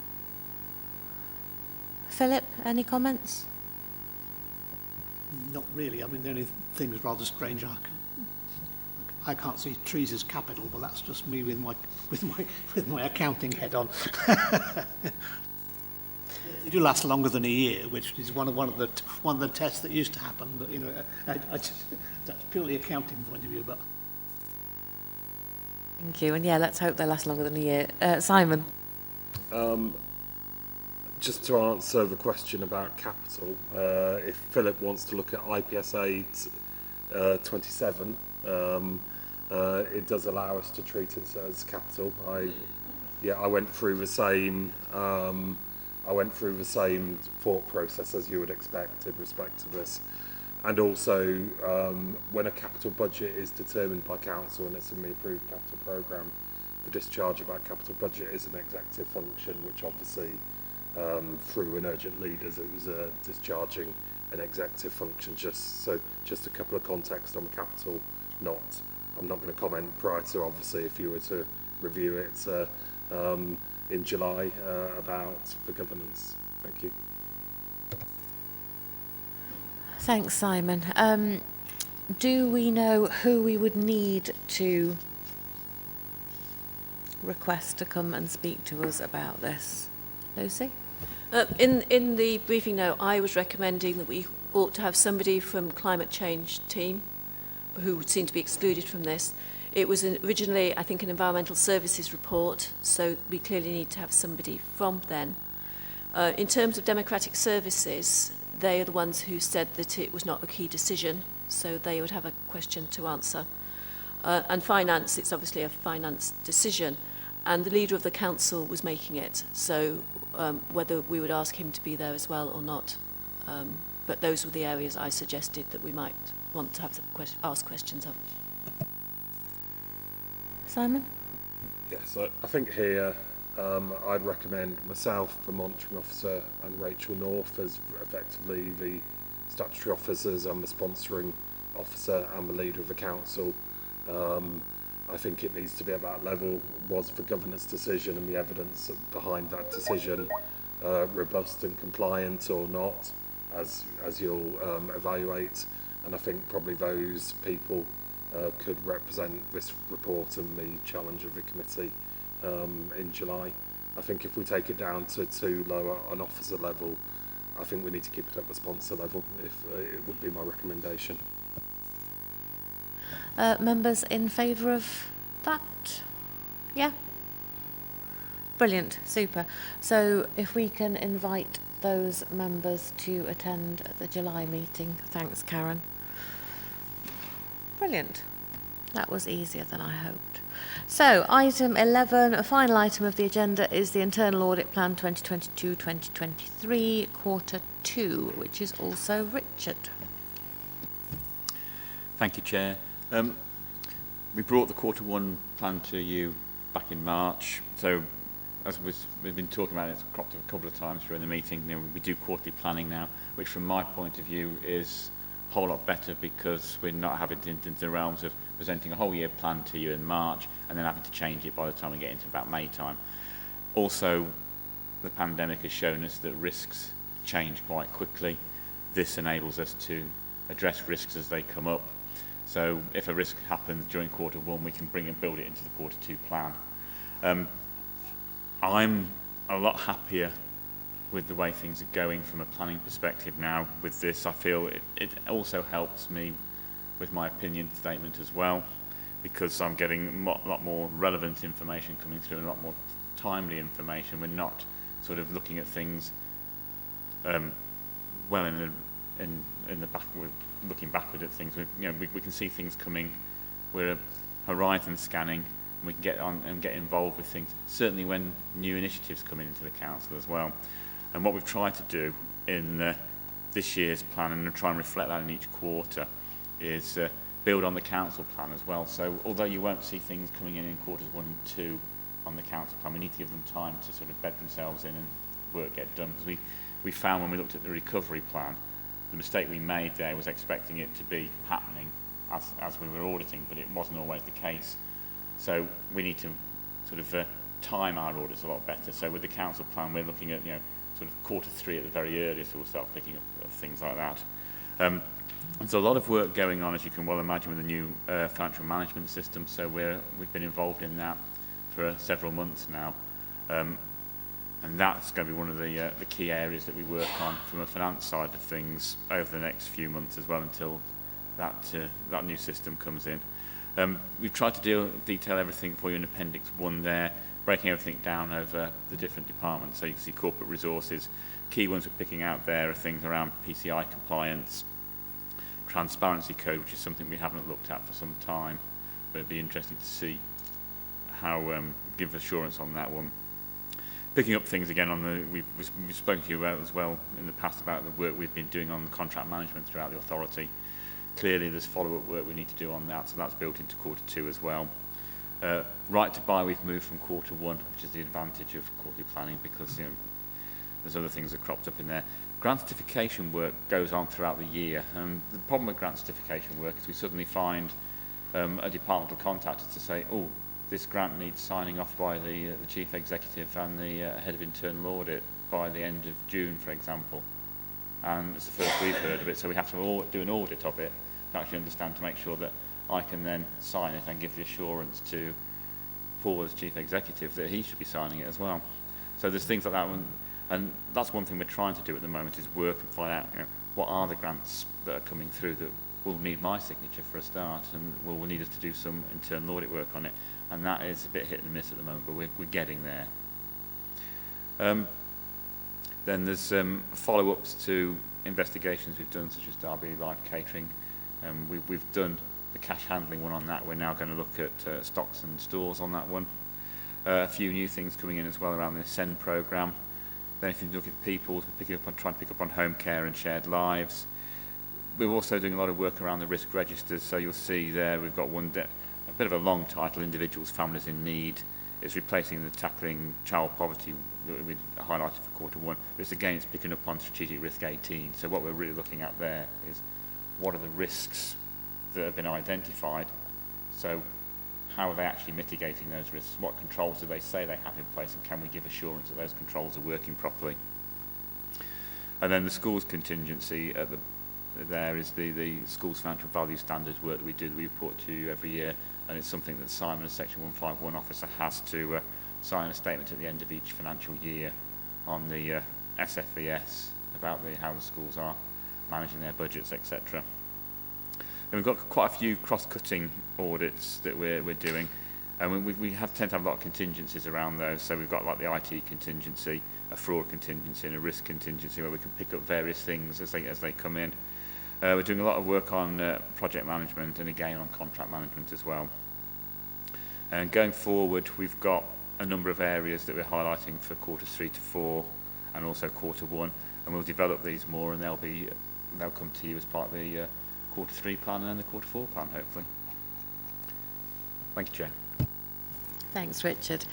Philip, any comments? Not really. I mean, the only thing that's rather strange, I can't see trees as capital, but that's just me with my accounting head on. They do last longer than a year, which is one of the tests that used to happen. But you know, that's purely accounting point of view. But Thank you. And yeah, let's hope they last longer than a year. Simon? Just to answer the question about capital, if Philip wants to look at IPSA 27, it does allow us to treat it as capital. I went through the same. I went through the same thought process as you would expect in respect to this. And also, when a capital budget is determined by council and it's an approved capital programme, the discharge of that capital budget is an executive function, which obviously, through an urgent leaders, it was discharging an executive function. Just a couple of context on the capital. I'm not going to comment prior to, obviously, if you were to review it in July about the governance. Thank you. Thanks, Simon. Do we know who we would need to request to come and speak to us about this? Lucy? In the briefing note, I was recommending that we ought to have somebody from climate change team who would seem to be excluded from this. It was originally, I think, an environmental services report, so we clearly need to have somebody from then. In terms of democratic services, they are the ones who said that it was not a key decision, so they would have a question to answer. And finance, it's obviously a finance decision, and the leader of the council was making it, so whether we would ask him to be there as well or not. But those were the areas I suggested that we might want to have ask questions of. Simon? Yes, I think here I'd recommend myself, the monitoring officer, and Rachel North as effectively the statutory officers and the sponsoring officer and the leader of the council. I think it needs to be at that level. Was the governance decision and the evidence behind that decision robust and compliant or not, as you'll evaluate? And I think probably those people could represent this report and the challenge of the committee in July. I think if we take it down to too low an officer level, I think we need to keep it at the sponsor level. It would be my recommendation. Members in favour of that? Yeah? Brilliant, super. So if we can invite those members to attend the July meeting. Thanks, Karen. Brilliant. That was easier than I hoped. So, item 11, a final item of the agenda, is the Internal Audit Plan 2022-2023, Quarter 2, which is also Richard. Thank you, Chair. We brought the Quarter 1 plan to you back in March. So, as we've been talking about, it's cropped up a couple of times during the meeting. You know, we do quarterly planning now, which from my point of view is a whole lot better because we're not having to into the realms of presenting a whole year plan to you in March and then having to change it by the time we get into about May time. Also, the pandemic has shown us that risks change quite quickly. This enables us to address risks as they come up. So if a risk happens during Quarter 1, we can bring and build it into the Quarter 2 plan. I'm a lot happier with the way things are going from a planning perspective now with this. I feel it also helps me with my opinion statement as well, because I'm getting a lot more relevant information coming through and a lot more timely information. We're not sort of looking at things well in the back, we're looking backward at things. We can see things coming. We're horizon scanning, and we can get on and get involved with things, certainly when new initiatives come into the council as well. And what we've tried to do in this year's plan, and try and reflect that in each quarter, is build on the council plan as well. So although you won't see things coming in quarters 1 and 2 on the council plan, we need to give them time to sort of bed themselves in and work get done. Because we found when we looked at the recovery plan, the mistake we made there was expecting it to be happening as we were auditing, but it wasn't always the case. So we need to sort of time our audits a lot better. So with the council plan, we're looking at sort of Quarter 3 at the very earliest, so we'll start picking up things like that. There's a lot of work going on, as you can well imagine, with the new financial management system. So we've been involved in that for several months now, and that's going to be one of the key areas that we work on from a finance side of things over the next few months as well, until that new system comes in. We've tried to detail everything for you in Appendix 1 there, breaking everything down over the different departments. So you can see corporate resources. Key ones we're picking out there are things around PCI compliance, transparency code, which is something we haven't looked at for some time, but it'd be interesting to see how give assurance on that one. Picking up things again on we've spoken to you about as well in the past about the work we've been doing on contract management throughout the authority. Clearly there's follow-up work we need to do on that, so that's built into Quarter 2 as well. Right to buy, we've moved from Quarter 1, which is the advantage of quarterly planning, because there's other things that cropped up in there. Grant certification work goes on throughout the year, and the problem with grant certification work is we suddenly find a department will contact us to say, oh, this grant needs signing off by the Chief Executive and the Head of Internal Audit by the end of June, for example. And it's the first we've heard of it, so we have to do an audit of it to actually understand, to make sure that I can then sign it and give the assurance to Paul as Chief Executive that he should be signing it as well. So there's things like that, and that's one thing we're trying to do at the moment, is work and find out what are the grants that are coming through that will need my signature for a start, and will need us to do some internal audit work on it. And that is a bit hit and miss at the moment, but we're getting there. Then there's follow-ups to investigations we've done, such as Derby Live Catering. We've done the cash handling one on that. We're now going to look at stocks and stores on that one. A few new things coming in as well around the Ascend programme. Then if you look at people, trying to pick up on home care and shared lives. We're also doing a lot of work around the risk registers. So you'll see there we've got one, a bit of a long title, Individuals, Families in Need. It's replacing the Tackling Child Poverty that we highlighted for Quarter 1. But it's picking up on Strategic Risk 18. So what we're really looking at there is what are the risks that have been identified. So how are they actually mitigating those risks? What controls do they say they have in place, and can we give assurance that those controls are working properly? And then the schools contingency there is the schools financial value standards work that we do, that we report to you every year, and it's something that Simon, as Section 151 officer, has to sign a statement at the end of each financial year on the SFVS about how the schools are managing their budgets, etc. And we've got quite a few cross-cutting audits that we're doing, and we tend to have a lot of contingencies around those. So we've got like the IT contingency, a fraud contingency, and a risk contingency, where we can pick up various things as they come in. We're doing a lot of work on project management and again on contract management as well. And going forward, we've got a number of areas that we're highlighting for quarters 3 to 4 and also quarter 1, and we'll develop these more, and they'll come to you as part of the quarter 3 plan and then the quarter 4 plan, hopefully. Thank you, Chair. Thanks, Richard.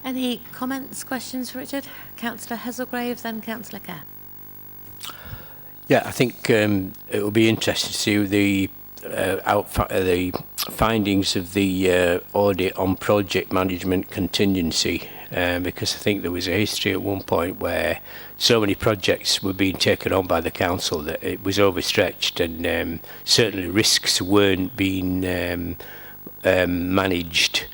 Any comments, questions for Richard? Councillor Hazelgrave, then Councillor Kerr. Yeah, I think it will be interesting to see the findings of the audit on project management contingency, because I think there was a history at one point where so many projects were being taken on by the council that it was overstretched, and certainly risks weren't being managed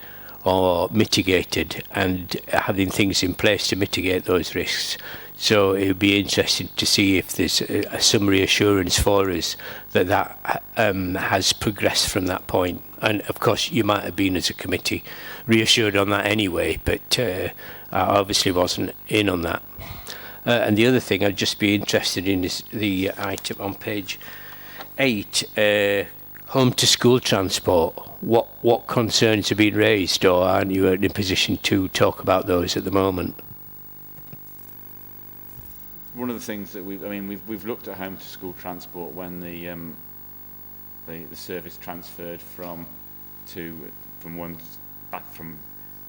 or mitigated, and having things in place to mitigate those risks. So it would be interesting to see if there's some reassurance for us that has progressed from that point. And of course, you might have been, as a committee, reassured on that anyway, but I obviously wasn't in on that. And the other thing I'd just be interested in is the item on page 8, home to school transport. What concerns have been raised, or aren't you in a position to talk about those at the moment? One of the things that we've looked at home to school transport when the service transferred from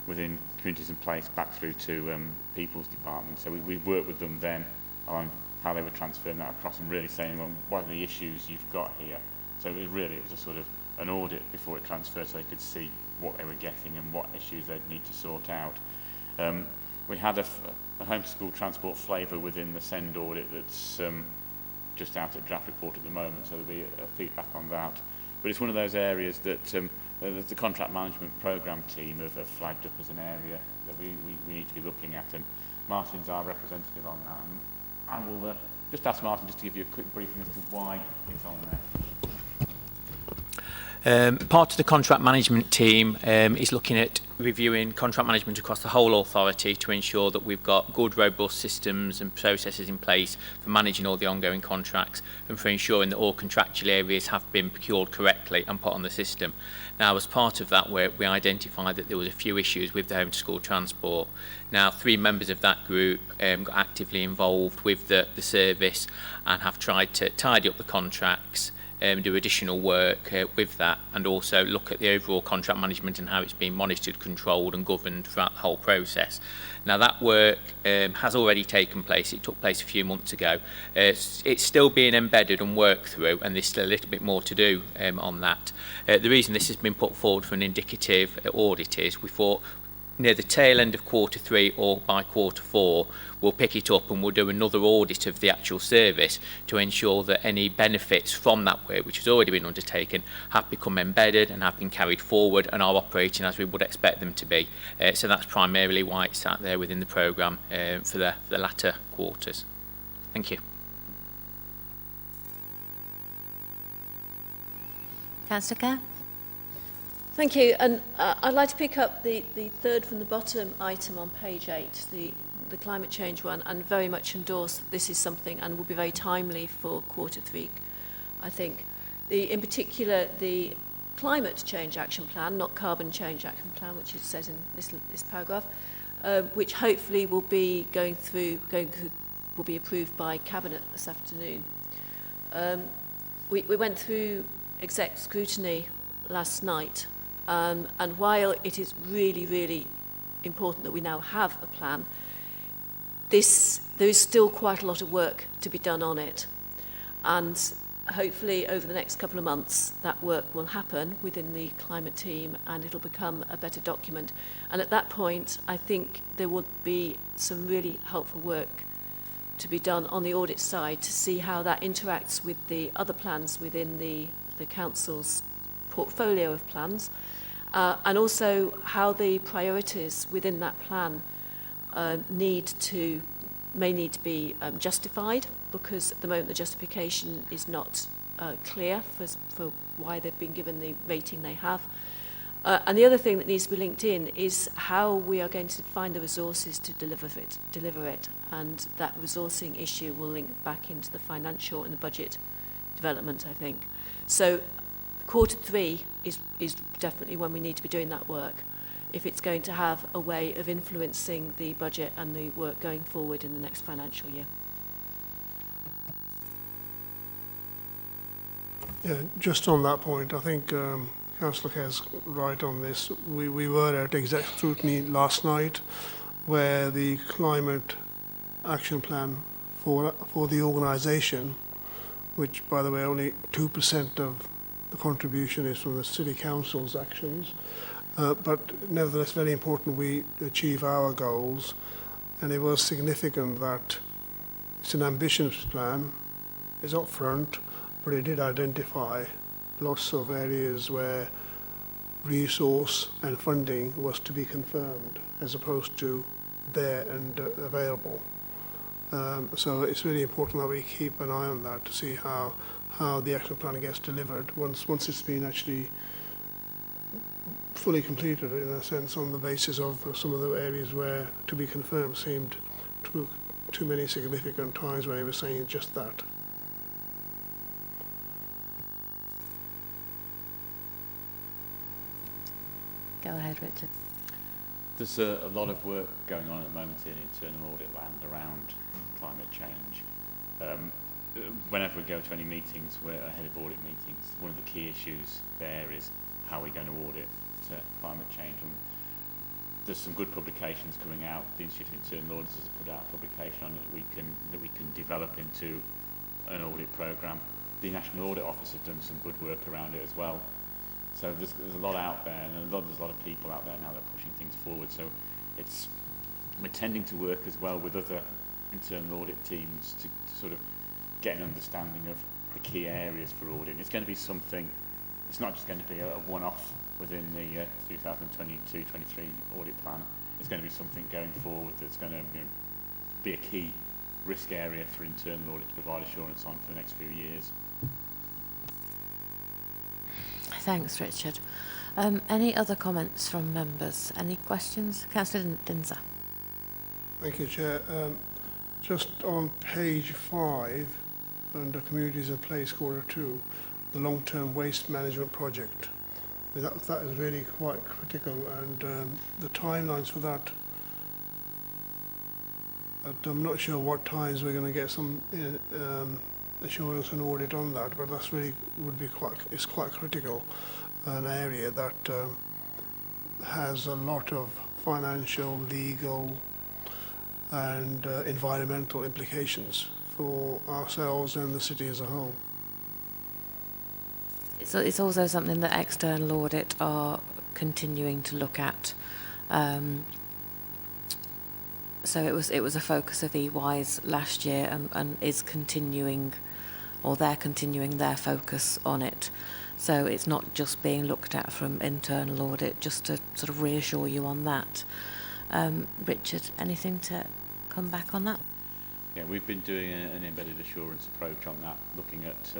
within communities in place back through to people's department. So we worked with them then on how they were transferring that across and really saying, well, what are the issues you've got here? So it was a sort of an audit before it transferred, so they could see what they were getting and what issues they'd need to sort out. We had a home to school transport flavour within the SEND audit that's just out at draft report at the moment, so there'll be a feedback on that. But it's one of those areas that the contract management programme team have flagged up as an area that we need to be looking at, and Martin's our representative on that. And I will just ask Martin just to give you a quick briefing as to why it's on there. Part of the contract management team is looking at reviewing contract management across the whole authority to ensure that we've got good, robust systems and processes in place for managing all the ongoing contracts and for ensuring that all contractual areas have been procured correctly and put on the system. Now, as part of that work, we identified that there was a few issues with the home to school transport. Now, 3 members of that group got actively involved with the service and have tried to tidy up the contracts, do additional work with that, and also look at the overall contract management and how it's being monitored, controlled and governed throughout the whole process. Now, that work has already taken place. It took place a few months ago. It's still being embedded and worked through, and there's still a little bit more to do on that. The reason this has been put forward for an indicative audit is we thought near the tail end of quarter 3 or by quarter 4, we'll pick it up and we'll do another audit of the actual service to ensure that any benefits from that work, which has already been undertaken, have become embedded and have been carried forward and are operating as we would expect them to be. So that's primarily why it's sat there within the programme for the latter quarters. Thank you. Councillor Kerr? Thank you, and I'd like to pick up the third from the bottom item on page 8, the climate change one, and very much endorse that this is something and will be very timely for quarter 3, I think. In particular, the climate change action plan, not carbon change action plan, which it says in this paragraph, which hopefully will be will be approved by Cabinet this afternoon. We went through exec scrutiny last night. And while it is really, really important that we now have a plan, there is still quite a lot of work to be done on it. And hopefully over the next couple of months, that work will happen within the climate team and it'll become a better document. And at that point, I think there would be some really helpful work to be done on the audit side to see how that interacts with the other plans within the Council's portfolio of plans. And also how the priorities within that plan may need to be justified, because at the moment the justification is not clear for why they've been given the rating they have. And the other thing that needs to be linked in is how we are going to find the resources to deliver it, and that resourcing issue will link back into the financial and the budget development, I think. So Q3 is definitely when we need to be doing that work, if it's going to have a way of influencing the budget and the work going forward in the next financial year. Yeah, just on that point, I think Councillor Kerr's right on this. We were at exec scrutiny last night, where the climate action plan for the organisation, which, by the way, only 2% of the contribution is from the City Council's actions, but nevertheless very important we achieve our goals, and it was significant that it's an ambitious plan, it's up front, but it did identify lots of areas where resource and funding was to be confirmed as opposed to there and available. So it's really important that we keep an eye on that to see how the action plan gets delivered once it's been actually fully completed, in a sense, on the basis of some of the areas where to be confirmed seemed too many significant times where he was saying just that. Go ahead, Richard. There's a lot of work going on at the moment in internal audit land around climate change. Whenever we go to any meetings, ahead of audit meetings, one of the key issues there is how we're going to audit climate change. And there's some good publications coming out. The Institute of Internal Auditors has put out a publication on it that we can develop into an audit programme. The National Audit Office have done some good work around it as well. So there's a lot out there, and there's a lot of people out there now that are pushing things forward. So we're tending to work as well with other internal audit teams to sort of get an understanding of the key areas for audit. And it's going to be something, it's not just going to be a one-off within the 2022-23 audit plan. It's going to be something going forward that's going to be a key risk area for internal audit to provide assurance on for the next few years. Thanks, Richard. Any other comments from members? Any questions? Councillor Dinser. Thank you, Chair. Just on page 5, under Communities in Place, Quarter 2, the long-term waste management project. I mean, that is really quite critical, and the timelines for that, I'm not sure what times we're going to get some assurance and audit on that, but that's really it's quite critical, an area that has a lot of financial, legal and environmental implications for ourselves and the city as a whole. It's also something that external audit are continuing to look at. So it was a focus of EY's last year, and is continuing, or they're continuing their focus on it. So it's not just being looked at from internal audit, just to sort of reassure you on that. Richard, anything to come back on that? Yeah, we've been doing an embedded assurance approach on that, looking at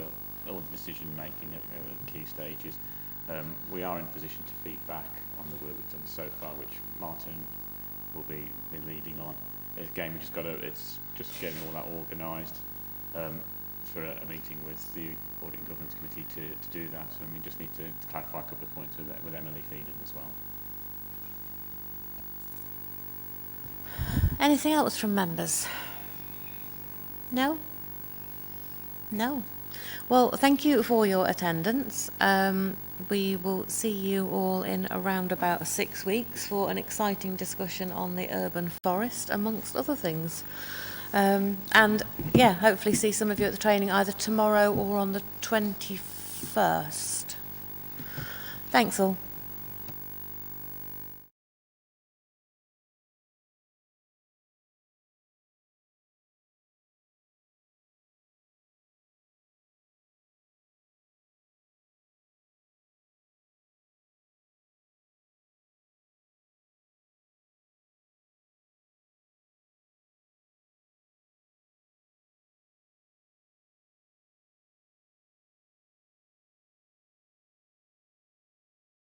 all the decision making at key stages. We are in a position to feed back on the work we've done so far, which Martin will be leading on. Again, it's just getting all that organised for a meeting with the Audit and Governance Committee to do that, and we just need to clarify a couple of points with Emily feeding as well. Anything else from members? No? No. Well, thank you for your attendance. We will see you all in around about 6 weeks for an exciting discussion on the urban forest, amongst other things. And yeah, hopefully see some of you at the training either tomorrow or on the 21st. Thanks all.